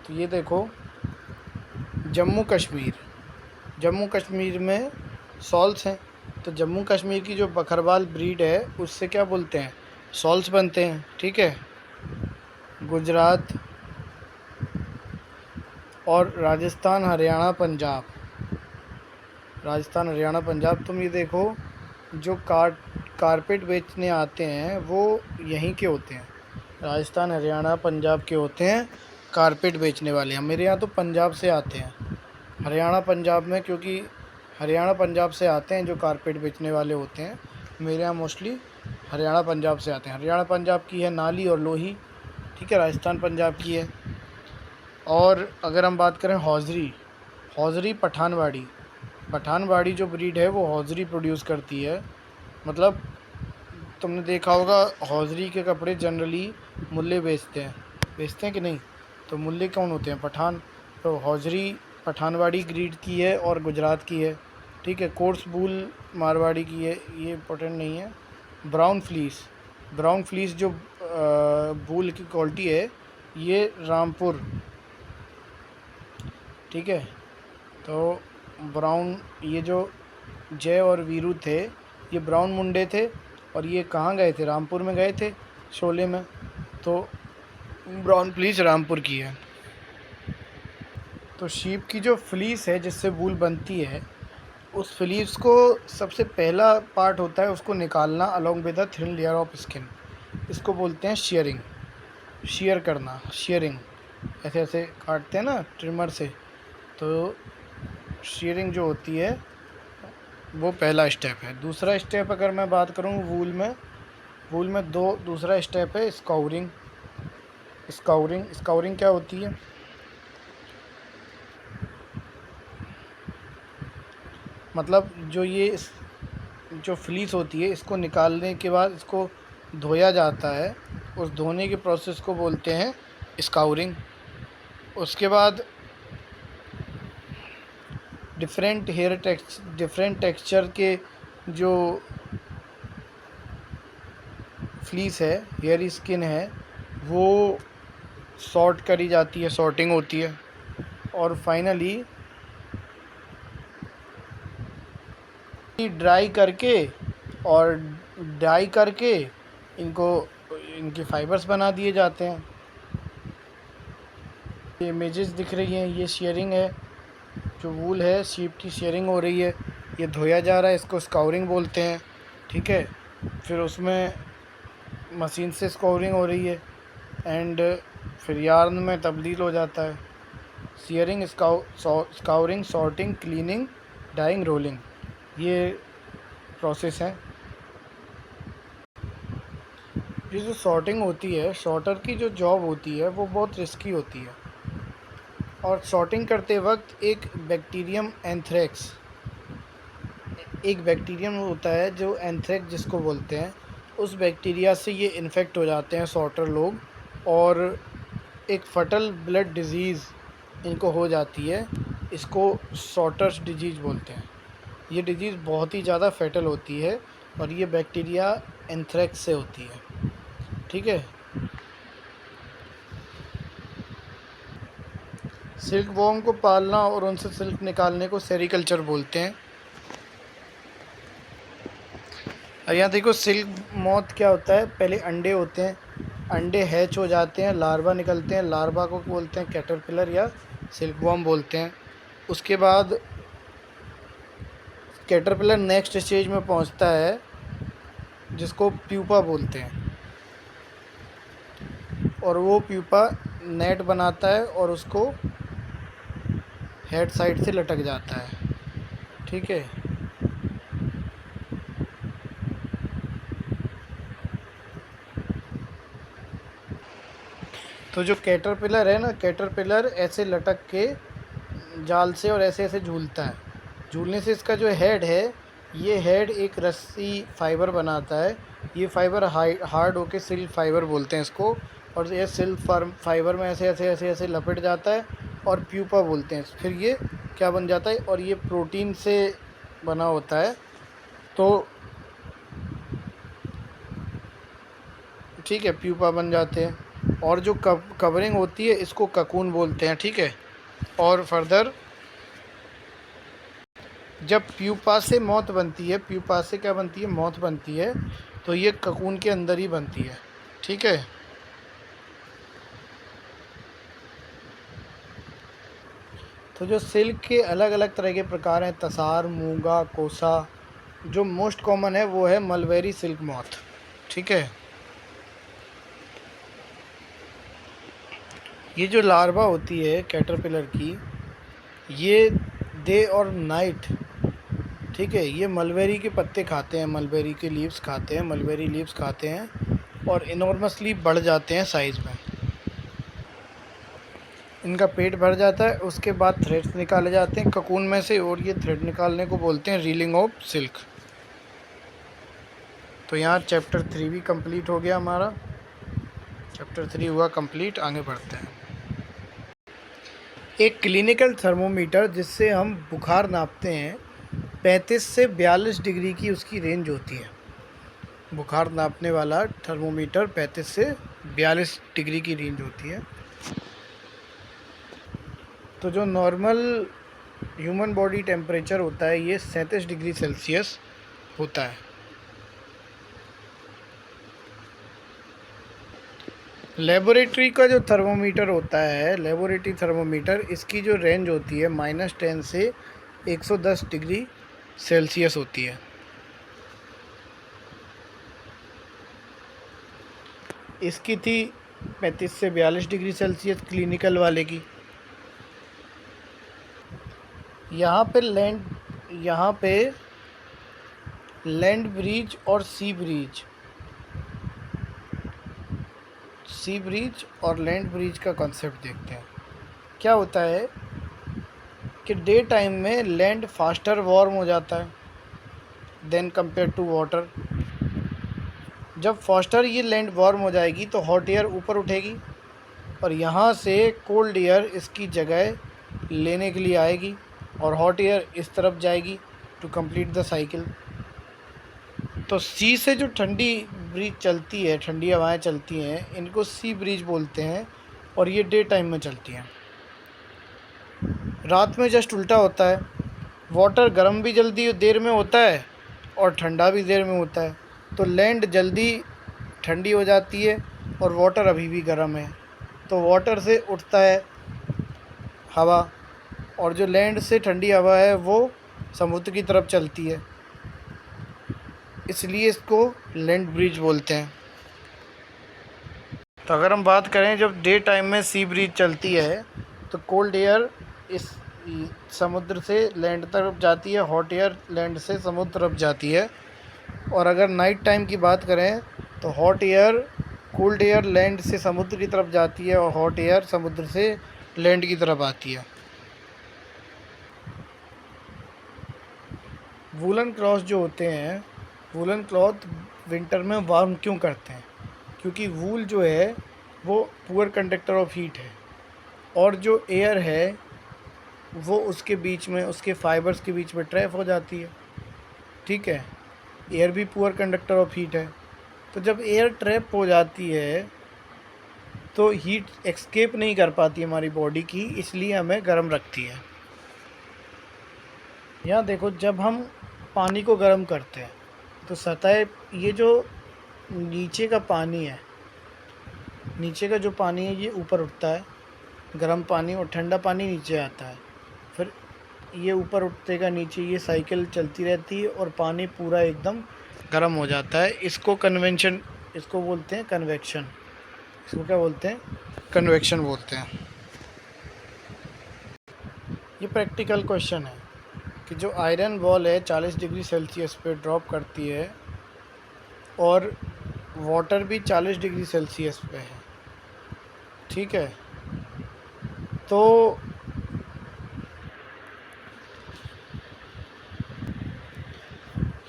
तो ये देखो, जम्मू कश्मीर, जम्मू कश्मीर में सॉल्स हैं। तो जम्मू कश्मीर की जो बकरवाल ब्रीड है उससे क्या बोलते हैं, सॉल्स बनते हैं। ठीक है। गुजरात और राजस्थान, हरियाणा, पंजाब, राजस्थान, हरियाणा, पंजाब, तुम ये देखो, जो कारपेट बेचने आते हैं वो यहीं के होते हैं, राजस्थान, हरियाणा, पंजाब के होते हैं कारपेट बेचने वाले। हम मेरे यहाँ तो पंजाब से आते हैं, हरियाणा पंजाब में, क्योंकि हरियाणा पंजाब से आते हैं जो कारपेट बेचने वाले होते हैं। मेरे यहाँ मोस्टली हरियाणा पंजाब से आते हैं। हरियाणा पंजाब की है नाली और लोही। ठीक है। राजस्थान पंजाब की है। और अगर हम बात करें हौजरी, हौजरी पठानवाड़ी, पठानवाड़ी जो ब्रीड है वो हौजरी प्रोड्यूस करती है। मतलब तुमने देखा होगा हौजरी के कपड़े जनरली मुल्ले बेचते हैं कि नहीं? तो मुल्ले कौन होते हैं? पठान। तो हौजरी पठानवाड़ी ब्रीड की है और गुजरात की है। ठीक है। कोर्स बूल मारवाड़ी की है, ये इम्पोर्टेंट नहीं है। ब्राउन फ्लीस, ब्राउन फ्लीस जो बूल की क्वालिटी है, ये रामपुर। ठीक है। तो ब्राउन, ये जो जय और वीरू थे, ये ब्राउन मुंडे थे और ये कहाँ गए थे? रामपुर में गए थे शोले में। तो ब्राउन फ्लीस रामपुर की है। तो शीप की जो फ्लीस है जिससे वूल बनती है, उस फ्लीस को सबसे पहला पार्ट होता है उसको निकालना along with a thin layer of skin. इसको बोलते हैं शेयरिंग, शेयर करना, शेयरिंग। ऐसे ऐसे काटते हैं ना ट्रिमर से, तो शेयरिंग जो होती है वो पहला स्टेप है। दूसरा स्टेप अगर मैं बात करूँ वूल में, वूल में दूसरा स्टेप है स्काउरिंग। स्काउरिंग क्या होती है? मतलब जो फ्लीस होती है, इसको निकालने के बाद इसको धोया जाता है। उस धोने के प्रोसेस को बोलते हैं स्काउरिंग। उसके बाद डिफरेंट टेक्सचर के जो फ्लीस है, हेयर स्किन है, वो सॉर्ट करी जाती है, सॉर्टिंग होती है। और फाइनली ड्राई करके और डाई करके इनकी फाइबर्स बना दिए जाते हैं। ये इमेजेस दिख रही हैं, ये शेयरिंग है, जो वूल है शीप की शेयरिंग हो रही है। ये धोया जा रहा है, इसको स्काउरिंग बोलते हैं। ठीक है। फिर उसमें मशीन से स्काउरिंग हो रही है एंड फिर यार्न में तब्दील हो जाता है। Shearing, scouring, sorting, cleaning, dyeing, rolling, ये प्रोसेस है। ये जो सॉर्टिंग होती है, सॉर्टर की जो जॉब होती है वो बहुत रिस्की होती है। और सॉर्टिंग करते वक्त एक बैक्टीरियम होता है जो एंथ्रेक्स जिसको बोलते हैं, उस बैक्टीरिया से ये इन्फेक्ट हो जाते हैं सॉर्टर लोग, और एक फटल ब्लड डिजीज़ इनको हो जाती है। इसको सॉर्टर्स डिजीज़ बोलते हैं। ये डिजीज़ बहुत ही ज़्यादा फैटल होती है और ये बैक्टीरिया एंथ्रेक्स से होती है। ठीक है। सिल्क वॉर्म को पालना और उनसे सिल्क निकालने को सेरीकल्चर बोलते हैं। अब यहाँ देखो, सिल्क मॉथ क्या होता है? पहले अंडे होते हैं, अंडे हैच हो जाते हैं, लार्वा निकलते हैं, लार्वा को बोलते हैं कैटरपिलर या सिल्क वॉर्म बोलते हैं। उसके बाद कैटरपिलर नेक्स्ट स्टेज में पहुँचता है जिसको प्यूपा बोलते हैं, और वो प्यूपा नेट बनाता है और उसको हेड साइड से लटक जाता है। ठीक है। तो जो कैटरपिलर है ना, कैटरपिलर ऐसे लटक के जाल से और ऐसे ऐसे झूलता है। झूलने से इसका जो हेड है, ये हेड एक रस्सी फाइबर बनाता है। ये फाइबर हार्ड होके सिल्क फाइबर बोलते हैं इसको, और ये सिल्क फाइबर में ऐसे ऐसे ऐसे ऐसे लपेट जाता है और प्यूपा बोलते हैं। फिर ये क्या बन जाता है, और ये प्रोटीन से बना होता है। तो ठीक है, प्यूपा बन जाते हैं। और जो कवरिंग होती है इसको ककून बोलते हैं। ठीक है, और फर्दर जब प्यूपा से मौत बनती है, प्यूपा से क्या बनती है, मौत बनती है, तो ये ककून के अंदर ही बनती है। ठीक है, तो जो सिल्क के अलग अलग तरह के प्रकार हैं, तसार, मूंगा, कोसा, जो मोस्ट कॉमन है वो है मलबेरी सिल्क मॉथ। ठीक है, ये जो लार्वा होती है कैटरपिलर की, ये डे और नाइट, ठीक है, ये मलबेरी के पत्ते खाते हैं, मलबेरी के लीव्स खाते हैं, मलबेरी लीव्स खाते हैं और इनॉर्मसली बढ़ जाते हैं साइज़ में। इनका पेट भर जाता है, उसके बाद थ्रेड्स निकाले जाते हैं ककून में से, और ये थ्रेड निकालने को बोलते हैं रीलिंग ऑफ सिल्क। तो यहाँ चैप्टर 3 भी कंप्लीट हो गया हमारा। चैप्टर 3 हुआ कंप्लीट। आगे बढ़ते हैं। एक क्लिनिकल थर्मोमीटर जिससे हम बुखार नापते हैं, 35 से 42 डिग्री की उसकी रेंज होती है। बुखार नापने वाला थर्मोमीटर 35 से 42 डिग्री की रेंज होती है। तो जो नॉर्मल ह्यूमन बॉडी टेम्परेचर होता है ये 37 डिग्री सेल्सियस होता है। लेबोरेटरी का जो थर्मोमीटर होता है, लेबोरेटरी थर्मोमीटर, इसकी जो रेंज होती है -10 से 110 डिग्री सेल्सियस होती है। इसकी थी 35 से 42 डिग्री सेल्सियस क्लिनिकल वाले की। यहाँ पे लैंड ब्रिज और सी ब्रिज और लैंड ब्रिज का कॉन्सेप्ट देखते हैं। क्या होता है कि डे टाइम में लैंड फास्टर वार्म हो जाता है देन कंपेयर टू वाटर। जब फास्टर ये लैंड वार्म हो जाएगी तो हॉट एयर ऊपर उठेगी और यहाँ से कोल्ड एयर इसकी जगह लेने के लिए आएगी और हॉट एयर इस तरफ जाएगी टू कंप्लीट द साइकिल। तो सी से जो ठंडी ब्रीज चलती है, ठंडी हवाएं चलती हैं, इनको सी ब्रीज बोलते हैं और ये डे टाइम में चलती हैं। रात में जस्ट उल्टा होता है, वाटर गर्म भी जल्दी देर में होता है और ठंडा भी देर में होता है। तो लैंड जल्दी ठंडी हो जाती है और वाटर अभी भी गर्म है, तो वाटर से उठता है हवा और जो लैंड से ठंडी हवा है वो समुद्र की तरफ चलती है, इसलिए इसको लैंड ब्रिज बोलते हैं। तो अगर हम बात करें जब डे टाइम में सी ब्रिज चलती है तो कोल्ड एयर इस समुद्र से लैंड तरफ जाती है, हॉट एयर लैंड से समुद्र तरफ जाती है। और अगर नाइट टाइम की बात करें तो hot air, cold air land से समुद्र की तरफ जाती है और हॉट एयर समुद्र से लैंड की तरफ आती है। वूलन क्लॉथ जो होते हैं, वूलन क्लॉथ विंटर में वार्म क्यों करते हैं? क्योंकि वूल जो है वो पुअर कंडक्टर ऑफ हीट है और जो एयर है वो उसके बीच में, उसके फाइबर्स के बीच में ट्रैप हो जाती है। ठीक है, एयर भी पुअर कंडक्टर ऑफ हीट है। तो जब एयर ट्रैप हो जाती है तो हीट एस्केप नहीं कर पाती हमारी बॉडी की, इसलिए हमें गर्म रखती है। यहाँ देखो, जब हम पानी को गर्म करते हैं तो सतह, ये जो नीचे का पानी है, नीचे का जो पानी है ये ऊपर उठता है, गर्म पानी, और ठंडा पानी नीचे आता है। फिर ये ऊपर उठते का नीचे, ये साइकिल चलती रहती है और पानी पूरा एकदम गर्म हो जाता है। इसको कन्वेंशन, इसको बोलते हैं कन्वेक्शन। इसको क्या बोलते हैं? कन्वेक्शन बोलते हैं। ये प्रैक्टिकल क्वेश्चन है कि जो आयरन बॉल है 40 डिग्री सेल्सियस पे ड्रॉप करती है और वाटर भी 40 डिग्री सेल्सियस पे है। ठीक है, तो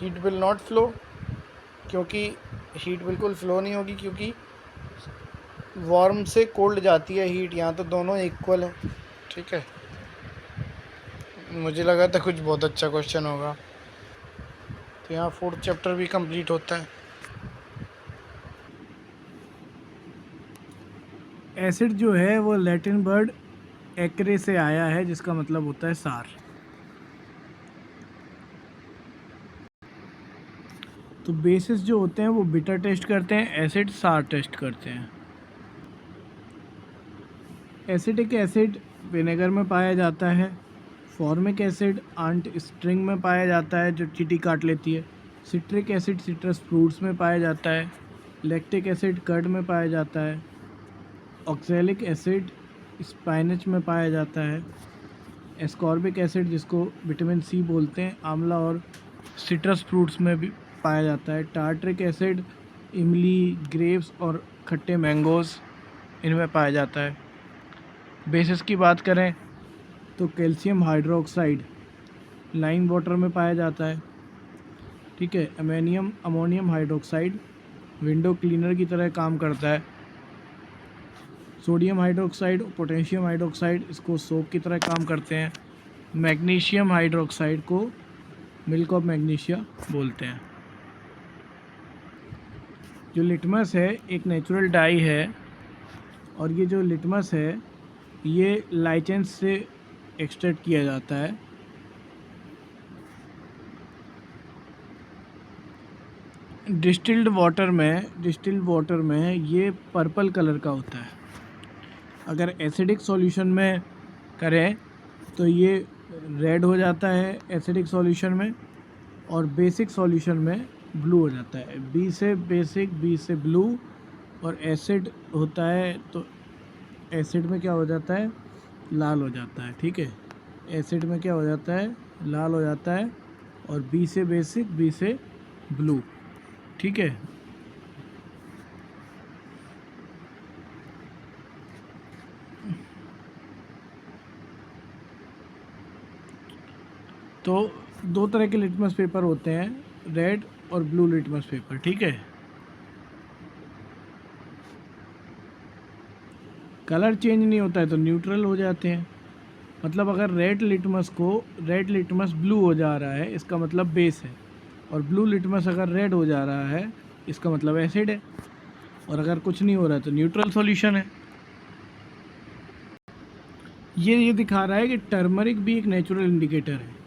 हीट विल नॉट फ्लो, क्योंकि हीट बिल्कुल फ़्लो नहीं होगी, क्योंकि वार्म से कोल्ड जाती है हीट, यहाँ तो दोनों इक्वल है। ठीक है, मुझे लगा था कुछ बहुत अच्छा क्वेश्चन होगा। तो यहाँ फोर्थ चैप्टर भी कंप्लीट होता है।
एसिड जो है वो लैटिन वर्ड एक्रे से आया है, जिसका मतलब होता है सार। तो बेसिस जो होते हैं वो बिटर टेस्ट करते हैं, एसिड सार टेस्ट करते हैं। एसिटिक एसिड विनेगर में पाया जाता है। फॉर्मिक एसिड आंट स्ट्रिंग में पाया जाता है जो चींटी काट लेती है। सिट्रिक एसिड सिट्रस फ्रूट्स में पाया जाता है। लैक्टिक एसिड कर्ड में पाया जाता है। ऑक्सैलिक एसिड स्पाइनच में पाया जाता है। एस्कॉर्बिक एसिड जिसको विटामिन सी बोलते हैं, आंवला और सिट्रस फ्रूट्स में भी पाया जाता है। टार्ट्रिक एसिड इमली, ग्रेप्स और खट्टे मैंगोज़ इनमें पाया जाता है। बेसिस की बात करें तो कैल्शियम हाइड्रोक्साइड लाइम वाटर में पाया जाता है। ठीक है, अमोनियम हाइड्रोक्साइड विंडो क्लीनर की तरह काम करता है। सोडियम हाइड्रोक्साइड, पोटेशियम हाइड्रोक्साइड इसको सोप की तरह काम करते हैं। मैग्नीशियम हाइड्रोक्साइड को मिल्क ऑफ मैग्नीशिया बोलते हैं। जो लिटमस है एक नेचुरल डाई है, और ये जो लिटमस है ये लाइचेंस से एक्सट्रैक्ट किया जाता है। डिस्टिल्ड वाटर में ये पर्पल कलर का होता है। अगर एसिडिक सॉल्यूशन में करें तो ये रेड हो जाता है एसिडिक सॉल्यूशन में, और बेसिक सॉल्यूशन में ब्लू हो जाता है। बी से बेसिक, बी से ब्लू, और एसिड होता है तो एसिड में क्या हो जाता है, लाल हो जाता है। ठीक है, एसिड में क्या हो जाता है, लाल हो जाता है, और बी से बेसिक, बी से ब्लू। ठीक है, तो दो तरह के लिटमस पेपर होते हैं, रेड और ब्लू लिटमस पेपर। ठीक है, कलर चेंज नहीं होता है तो न्यूट्रल हो जाते हैं। मतलब अगर रेड लिटमस ब्लू हो जा रहा है इसका मतलब बेस है, और ब्लू लिटमस अगर रेड हो जा रहा है इसका मतलब एसिड है, और अगर कुछ नहीं हो रहा है तो न्यूट्रल सॉल्यूशन है। ये दिखा रहा है कि टर्मरिक भी एक नेचुरल इंडिकेटर है।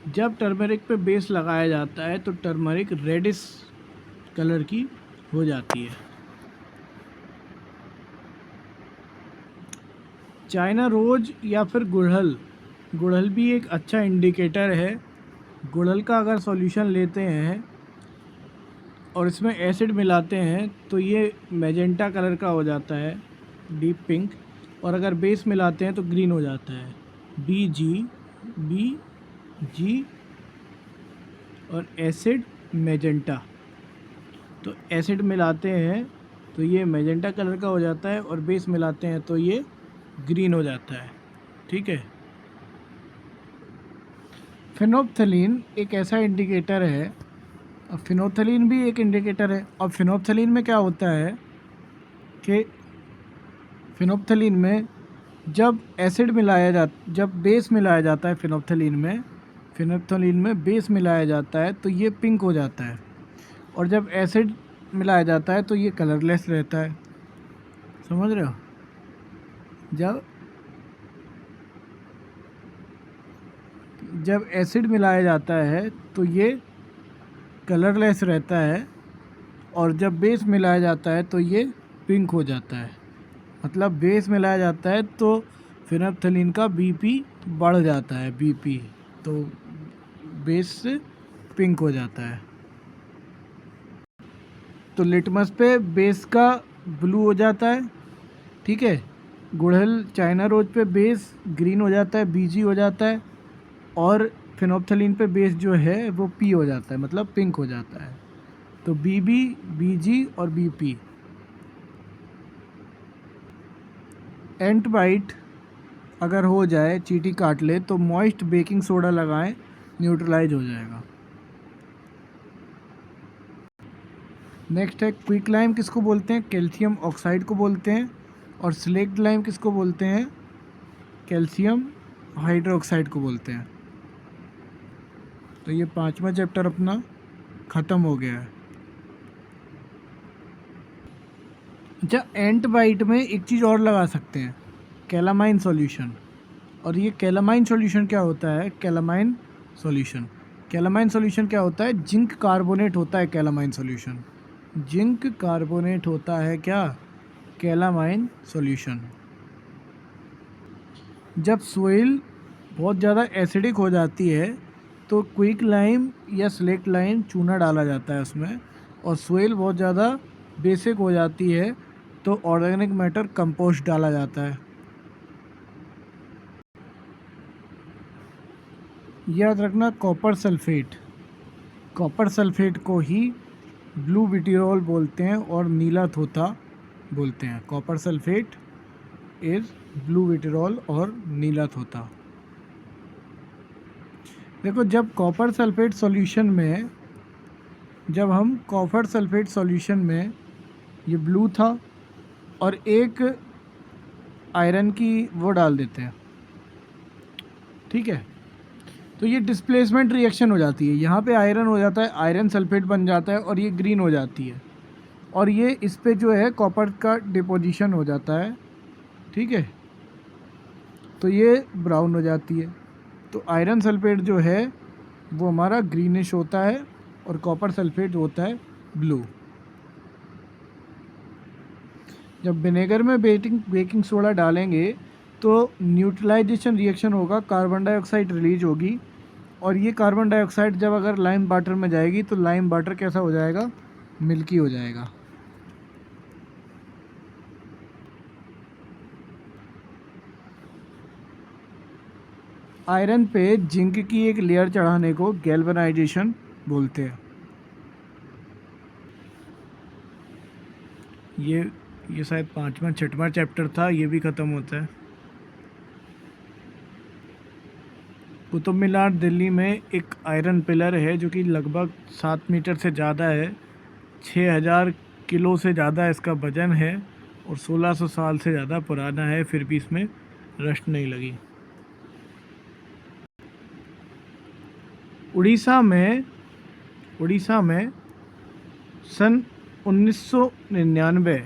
जब टर्मरिक पे बेस लगाया जाता है तो टर्मरिक रेडिश कलर की हो जाती है। चाइना रोज या फिर गुड़हल भी एक अच्छा इंडिकेटर है। गुड़हल का अगर सॉल्यूशन लेते हैं और इसमें एसिड मिलाते हैं तो ये मैजेंटा कलर का हो जाता है, डीप पिंक, और अगर बेस मिलाते हैं तो ग्रीन हो जाता है, बी जी और एसिड मैजेंटा। तो एसिड मिलाते हैं तो ये मैजेंटा कलर का हो जाता है, और बेस मिलाते हैं तो ये ग्रीन हो जाता है। ठीक है, फिनोप्थलीन एक ऐसा इंडिकेटर है, और फिनोप्थलीन भी एक इंडिकेटर है। और फिनोप्थलीन में क्या होता है कि फिनोप्थलीन में जब बेस मिलाया जाता है फिनोप्थलीन में बेस मिलाया जाता है तो ये पिंक हो जाता है, और जब एसिड मिलाया जाता है तो ये कलरलेस रहता है। समझ रहे हो? जब एसिड मिलाया जाता है तो ये कलरलेस रहता है, और जब बेस मिलाया जाता है तो ये पिंक हो जाता है। मतलब बेस मिलाया जाता है तो फिनोप्थलीन का बीपी बढ़ जाता है, बीपी तो बेस से पिंक हो जाता है। तो लिटमस पे बेस का ब्लू हो जाता है। ठीक है, गुड़हल चाइना रोज पे बेस ग्रीन हो जाता है, बीजी हो जाता है, और फिनोप्थलीन पे बेस जो है वो पी हो जाता है, मतलब पिंक हो जाता है। तो बीबी, बीजी और बीपी। एंट बाइट अगर हो जाए, चींटी काट ले, तो मॉइस्ट बेकिंग सोडा लगाएं, न्यूट्रलाइज हो जाएगा। नेक्स्ट है क्विक लाइम किसको बोलते हैं? कैल्शियम ऑक्साइड को बोलते हैं। और स्लेक्ट लाइम किसको बोलते हैं? कैल्शियम हाइड्रोक्साइड को बोलते हैं। तो ये 5वां चैप्टर अपना ख़त्म हो गया है। अच्छा, एंटबाइट में एक चीज़ और लगा सकते हैं, कैलामाइन सॉल्यूशन। और ये कैलामाइन सॉल्यूशन क्या होता है? कैलामाइन सॉल्यूशन क्या होता है? जिंक कार्बोनेट होता है कैलामाइन सॉल्यूशन। जिंक कार्बोनेट होता है क्या? Calamine solution. जब सोइल बहुत ज़्यादा एसिडिक हो जाती है तो क्विक लाइम या स्लेक्ट लाइम चूना डाला जाता है उसमें, और सोइल बहुत ज़्यादा बेसिक हो जाती है तो ऑर्गेनिक मैटर कंपोस्ट डाला जाता है। याद रखना, कॉपर सल्फेट को ही ब्लू विटियोल बोलते हैं और नीला थोथा बोलते हैं। कॉपर सल्फेट इज़ ब्लू विटियोल और नीला थोथा। देखो, जब कॉपर सल्फेट सॉल्यूशन में ये ब्लू था और एक आयरन की वो डाल देते हैं, ठीक है, तो ये डिस्प्लेसमेंट रिएक्शन हो जाती है। यहाँ पे आयरन हो जाता है, आयरन सल्फेट बन जाता है और ये ग्रीन हो जाती है, और ये इस पे जो है कॉपर का डिपोजिशन हो जाता है, ठीक है, तो ये ब्राउन हो जाती है। तो आयरन सल्फेट जो है वो हमारा ग्रीनिश होता है और कॉपर सल्फेट होता है ब्लू। जब विनेगर में बेकिंग सोडा डालेंगे तो न्यूट्रलाइजेशन रिएक्शन होगा, कार्बन डाइऑक्साइड रिलीज होगी, और ये कार्बन डाइऑक्साइड जब अगर लाइम वाटर में जाएगी तो लाइम वाटर कैसा हो जाएगा? मिल्की हो जाएगा। आयरन पे जिंक की एक लेयर चढ़ाने को गैल्वेनाइजेशन बोलते हैं। ये शायद 5वां 6वां चैप्टर था, ये भी ख़त्म होता है। कुतुब मीनार दिल्ली में एक आयरन पिलर है जो कि लगभग 7 मीटर से ज़्यादा है, 6000 किलो से ज़्यादा इसका वज़न है और 1600 साल से ज़्यादा पुराना है, फिर भी इसमें रस्ट नहीं लगी। उड़ीसा में सन 1999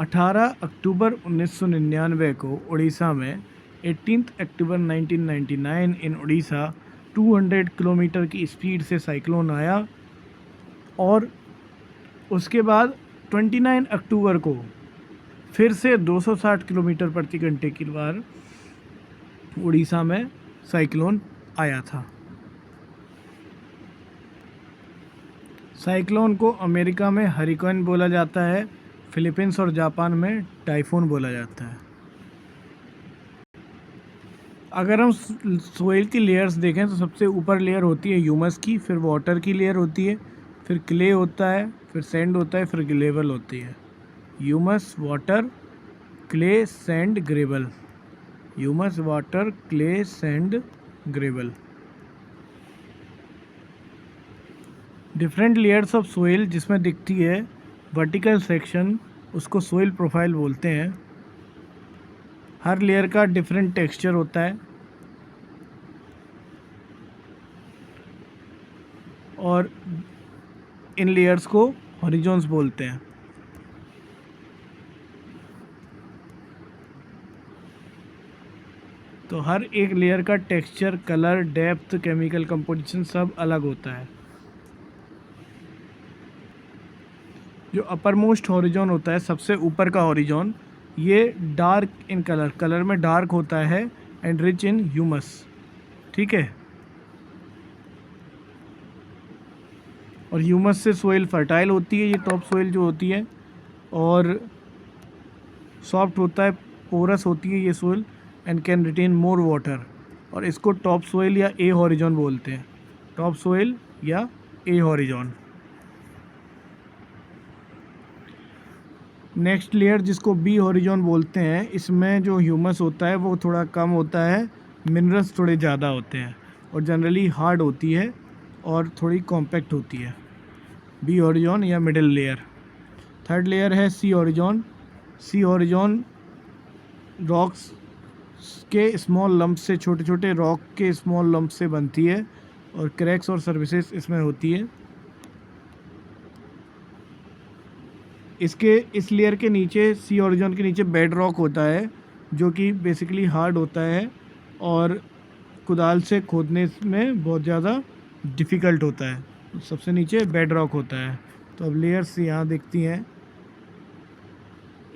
18 अक्टूबर 1999 को उड़ीसा में 18 अक्टूबर 1999 इन उड़ीसा 200 किलोमीटर की स्पीड से साइक्लोन आया, और उसके बाद 29 अक्टूबर को फिर से 260 किलोमीटर प्रति घंटे की बार उड़ीसा में साइक्लोन आया था। साइक्लोन को अमेरिका में हरिकेन बोला जाता है, फिलीपींस और जापान में टाइफून बोला जाता है। अगर हम सोइल की लेयर्स देखें तो सबसे ऊपर लेयर होती है ह्यूमस की, फिर वाटर की लेयर होती है, फिर क्ले होता है, फिर सैंड होता है, फिर ग्रेवल होती है। Humus, water, clay, sand, gravel. Humus, water, clay, sand, gravel. Different layers of soil जिसमें दिखती है वर्टिकल सेक्शन, उसको सोइल प्रोफाइल बोलते हैं। हर लेयर का डिफरेंट टेक्सचर होता है और इन लेयर्स को हॉरिजॉन्स बोलते हैं। तो हर एक लेयर का texture, colour, depth, chemical composition सब अलग होता है। जो अपर मोस्ट हॉरिजॉन होता है, सबसे ऊपर का हॉरिजॉन, ये डार्क इन कलर में डार्क होता है एंड रिच इन ह्यूमस, ठीक है। और ह्यूमस से सोइल फर्टाइल होती है, ये टॉप सोइल जो होती है, और सॉफ्ट होता है, पोरस होती है ये soil and can retain more water, और इसको टॉप सोइल या ए हॉरिजॉन बोलते हैं। टॉप सोइल या ए हॉरिजॉन। नेक्स्ट लेयर जिसको बी हॉरिजॉन बोलते हैं, इसमें जो ह्यूमस होता है वो थोड़ा कम होता है, मिनरल्स थोड़े ज़्यादा होते हैं और जनरली हार्ड होती है और थोड़ी कॉम्पैक्ट होती है। बी ओरिजोन या मिडिल लेयर। थर्ड लेयर है सी ओरिजोन। सी ओरिजोन रॉक्स के स्मॉल लंप से, छोटे छोटे रॉक के स्मॉल लंप से बनती है और क्रैक्स और सर्विसेज इसमें होती है। इसके इस लेयर के नीचे, सी ओरिजोन के नीचे बेड रॉक होता है जो कि बेसिकली हार्ड होता है और कुदाल से खोदने में बहुत ज़्यादा डिफ़िकल्ट होता है। सबसे नीचे बेड रॉक होता है। तो अब लेयर्स यहाँ दिखती हैं।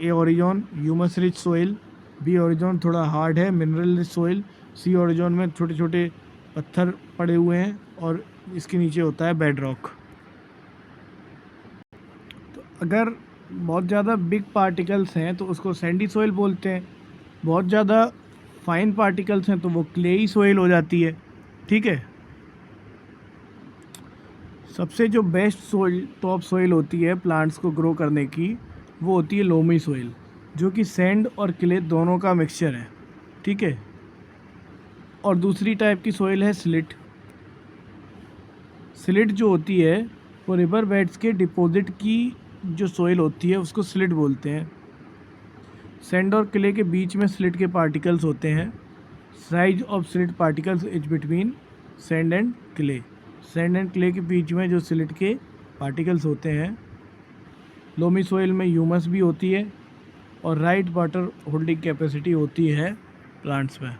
ए ओरिजोन ह्यूमस रिच सोइल, बी ओरिजोन थोड़ा हार्ड है, मिनरल रिच सोइल, सी ओरिजोन में छोटे छोटे पत्थर पड़े हुए हैं और इसके नीचे होता है बेड रॉक। तो अगर बहुत ज़्यादा बिग पार्टिकल्स हैं तो उसको सैंडी सोइल बोलते हैं, बहुत ज़्यादा फाइन पार्टिकल्स हैं तो वो क्लेई सोइल हो जाती है। ठीक है। सबसे जो बेस्ट सोइल, टॉप सोइल होती है प्लांट्स को ग्रो करने की, वो होती है लोमी सोइल, जो कि सैंड और क्ले दोनों का मिक्सचर है। ठीक है। और दूसरी टाइप की सोइल है स्लिट। स्लिट जो होती है वो रिवर बेड्स के डिपॉजिट की जो सोइल होती है उसको स्लिट बोलते हैं। सैंड और क्ले के बीच में स्लिट के पार्टिकल्स होते हैं। Size of slit particles is between sand and clay. Sand and clay के बीच में जो स्लिट के पार्टिकल्स होते हैं। लोमी सोइल में ह्यूमस भी होती है और राइट वाटर होल्डिंग कैपेसिटी होती है प्लांट्स में।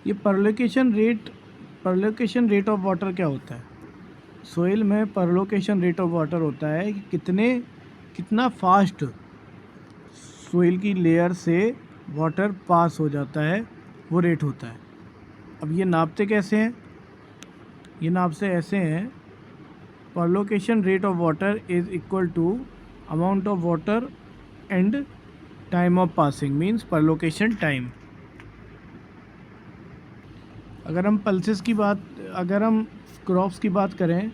ये परलोकेशन रेट ऑफ वाटर क्या होता है? सोइल में परलोकेशन रेट ऑफ वाटर होता है कि कितना फास्ट सोइल की लेयर से वाटर पास हो जाता है, वो रेट होता है। अब ये नापते कैसे हैं? ये नापते ऐसे हैं, percolation rate of water is equal to amount of water and time of passing, means percolation time. अगर हम क्रॉप्स की बात करें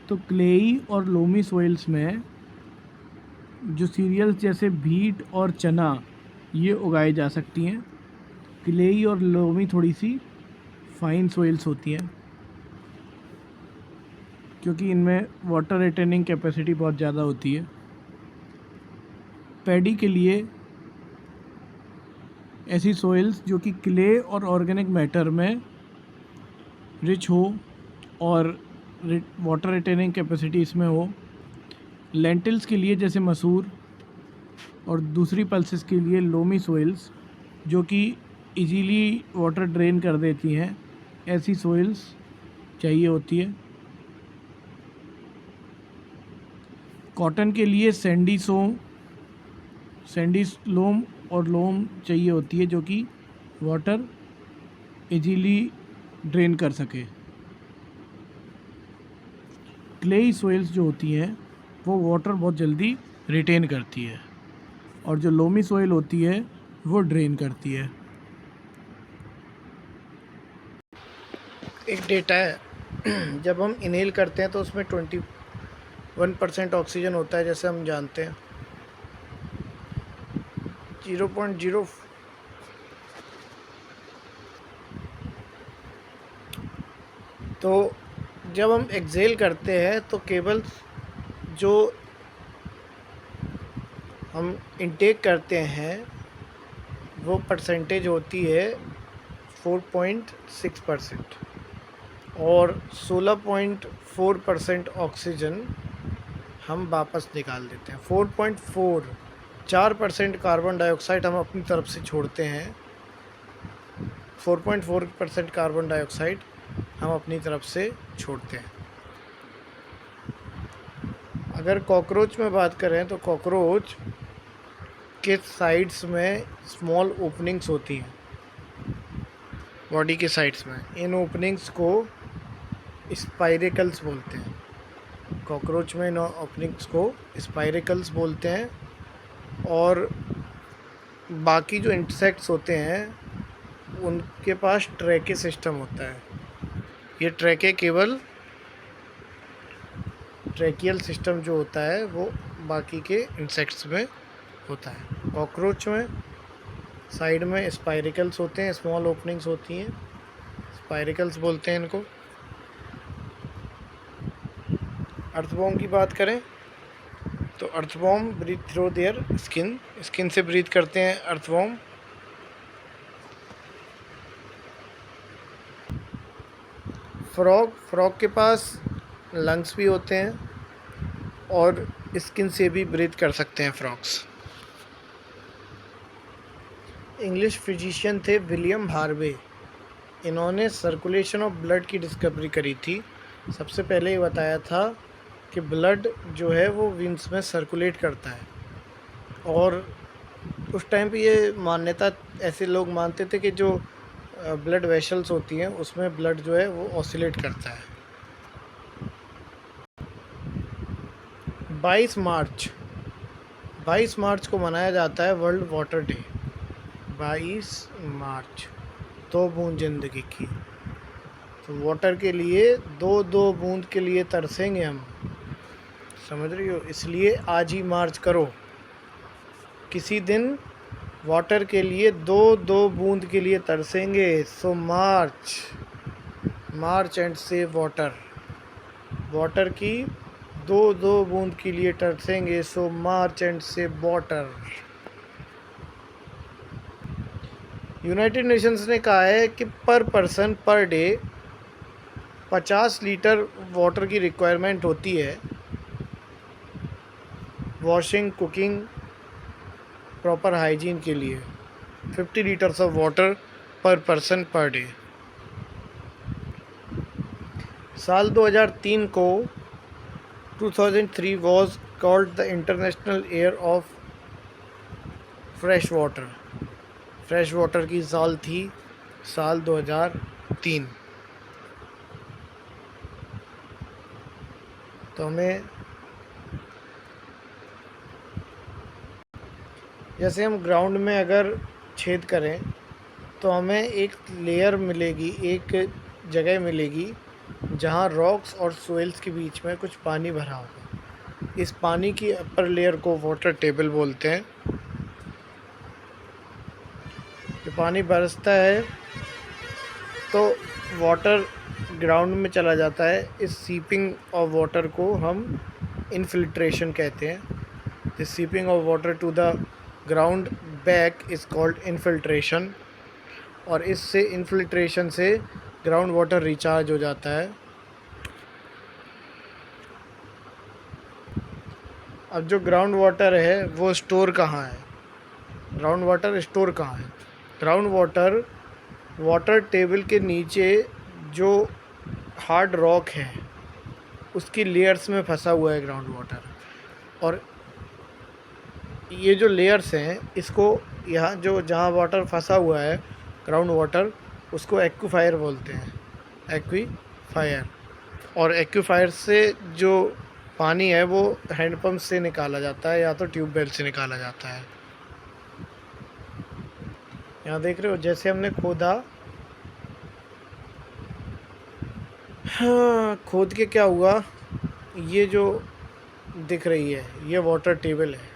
तो क्लेई और लोमी सॉइल्स में जो सीरियल्स जैसे बीट और चना ये उगाई जा सकती हैं। क्लेई और लोमी थोड़ी सी फाइन सॉइल्स होती हैं क्योंकि इनमें वाटर रिटेनिंग कैपेसिटी बहुत ज़्यादा होती है। पैडी के लिए ऐसी सॉइल्स जो कि क्ले और ऑर्गेनिक मैटर में रिच हो और वाटर रिटेनिंग कैपेसिटी इसमें हो। लेंटिल्स के लिए जैसे मसूर और दूसरी पल्सेस के लिए लोमी सॉइल्स जो कि इजीली वाटर ड्रेन कर देती हैं, ऐसी सॉइल्स चाहिए होती है। कॉटन के लिए सैंडी लोम और लोम चाहिए होती है जो कि वाटर इजीली ड्रेन कर सके। क्लेई सॉइल्स जो होती हैं वो वाटर बहुत जल्दी रिटेन करती है और जो लोमी सॉइल होती है वो ड्रेन करती है।
एक डेटा है, जब हम इनहेल करते हैं तो उसमें 21% ऑक्सीजन होता है, जैसे हम जानते हैं। 0.0 तो जब हम एक्सेल करते हैं तो केवल जो हम इनटेक करते हैं वो परसेंटेज होती है 4.6% और 16.4% ऑक्सीजन हम वापस निकाल देते हैं। 4% कार्बन डाइऑक्साइड हम अपनी तरफ से छोड़ते हैं। 4.4% कार्बन डाइऑक्साइड हम अपनी तरफ से छोड़ते हैं। अगर कॉकरोच में बात करें तो कॉकरोच के साइड्स में स्मॉल ओपनिंग्स होती हैं बॉडी के साइड्स में। इन ओपनिंग्स को स्पाइरेकल्स बोलते हैं। कॉकरोच में इन ओपनिंग्स को स्पाइरेकल्स बोलते हैं। और बाकी जो इंसेक्ट्स होते हैं उनके पास ट्रैके सिस्टम होता है। ये ट्रैके केवल ट्रैकियल सिस्टम जो होता है वो बाकी के इंसेक्ट्स में होता है। कॉकरोच में साइड में स्पाइरिकल्स होते हैं, स्मॉल ओपनिंग्स होती हैं, स्पाइरिकल्स बोलते हैं इनको। अर्थवॉर्म की बात करें तो earthworm breathe through their skin से ब्रीथ करते हैं अर्थवॉर्म। फ्रॉग के पास लंग्स भी होते हैं और स्किन से भी ब्रीथ कर सकते हैं फ्रॉग्स। इंग्लिश फिजिशियन थे विलियम हार्वे। इन्होंने सर्कुलेशन ऑफ ब्लड की डिस्कवरी करी थी। सबसे पहले ये बताया था कि ब्लड जो है वो वेन्स में सर्कुलेट करता है। और उस टाइम पे ये मान्यता, ऐसे लोग मानते थे कि जो ब्लड वेसल्स होती हैं उसमें ब्लड जो है वो ऑसिलेट करता है। 22 मार्च को मनाया जाता है वर्ल्ड वाटर डे। 22 मार्च, 2 बूंद ज़िंदगी की। तो वाटर के लिए दो बूंद के लिए तरसेंगे हम, समझ रही हो? इसलिए आज ही मार्च करो। किसी दिन वाटर के लिए दो बूंद के लिए तरसेंगे। So march and save water की दो बूंद के लिए तरसेंगे। So march and save water. United Nations ने कहा है कि per person per day 50 litre water की रिक्वायरमेंट होती है वॉशिंग, कुकिंग, प्रॉपर हाइजीन के लिए। 50 litres of water per person per day. साल 2003 को 2003 was called the international year of fresh water की साल थी, साल 2003। तो हमें, जैसे हम ग्राउंड में अगर छेद करें तो हमें एक लेयर मिलेगी, एक जगह मिलेगी जहाँ रॉक्स और सोइल्स के बीच में कुछ पानी भरा होगा। इस पानी की अपर लेयर को वाटर टेबल बोलते हैं। जब पानी बरसता है तो वाटर ग्राउंड में चला जाता है। इस सीपिंग ऑफ वाटर को हम इनफिल्ट्रेशन कहते हैं। The seeping of water to the ground back is called infiltration. और इससे इनफिल्ट्रेशन से ग्राउंड वाटर रिचार्ज हो जाता है। अब जो ग्राउंड वाटर है वो स्टोर कहाँ है? ग्राउंड वाटर स्टोर कहाँ है? ग्राउंड वाटर टेबल के नीचे जो हार्ड रॉक है उसकी लेयर्स में फंसा हुआ है ग्राउंड वाटर। और ये जो लेयर्स हैं, इसको यहाँ जो जहाँ वाटर फंसा हुआ है ग्राउंड वाटर, उसको एक्वीफायर बोलते हैं। एक्वीफायर। और एक्वीफायर से जो पानी है वो हैंडपम्प से निकाला जाता है या तो ट्यूबवेल से निकाला जाता है। यहाँ देख रहे हो, जैसे हमने खोदा, हाँ, खोद के क्या हुआ, ये जो दिख रही है ये वाटर टेबल है।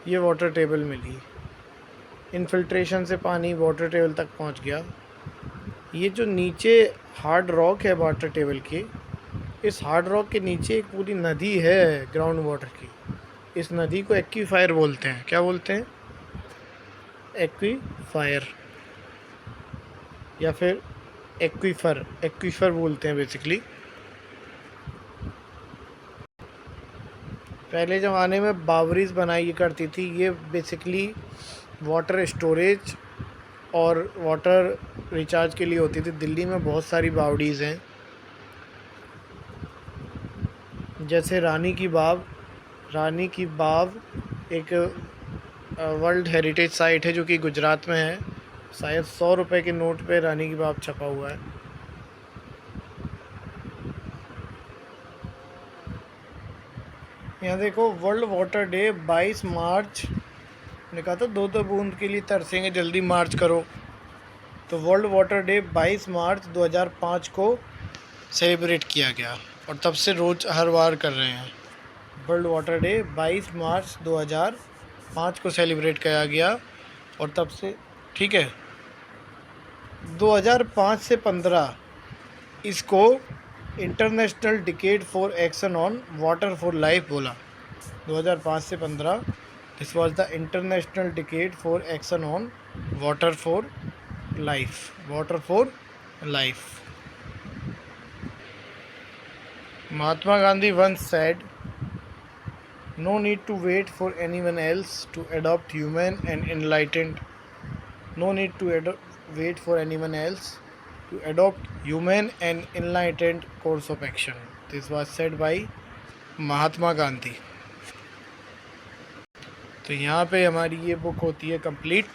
ये वाटर टेबल मिली, इनफिल्ट्रेशन से पानी वाटर टेबल तक पहुंच गया। ये जो नीचे हार्ड रॉक है वाटर टेबल के, इस हार्ड रॉक के नीचे एक पूरी नदी है ग्राउंड वाटर की। इस नदी को एक्वीफायर बोलते हैं। क्या बोलते हैं? एक्वीफायर या फिर एक्वीफर बोलते हैं बेसिकली। पहले ज़माने में बावरीज बनाई करती थी। ये बेसिकली वाटर स्टोरेज और वाटर रिचार्ज के लिए होती थी। दिल्ली में बहुत सारी बावड़ीज़ हैं, जैसे रानी की बाव एक वर्ल्ड हेरिटेज साइट है जो कि गुजरात में है। शायद 100 रुपये के नोट पे रानी की बाव छपा हुआ है। यहाँ देखो, वर्ल्ड वाटर डे 22 मार्च ने कहा था दो बूंद के लिए तरसेंगे, जल्दी मार्च करो। तो वर्ल्ड वाटर डे 22 मार्च 2005 को सेलिब्रेट किया गया और तब से रोज़ हर बार कर रहे हैं। वर्ल्ड वाटर डे 22 मार्च 2005 को सेलिब्रेट किया गया और तब से, ठीक है, 2005 से 15 इसको international decade for action on water for life बोला 2005 से 15। This was the international decade for action on water for life, water for life. Mahatma Gandhi once said, "No need to wait for anyone else to adopt human and enlightened. No need to wait for anyone else to adopt human and enlightened course of action." This was said by Mahatma Gandhi. तो यहाँ पे हमारी ये book होती है complete.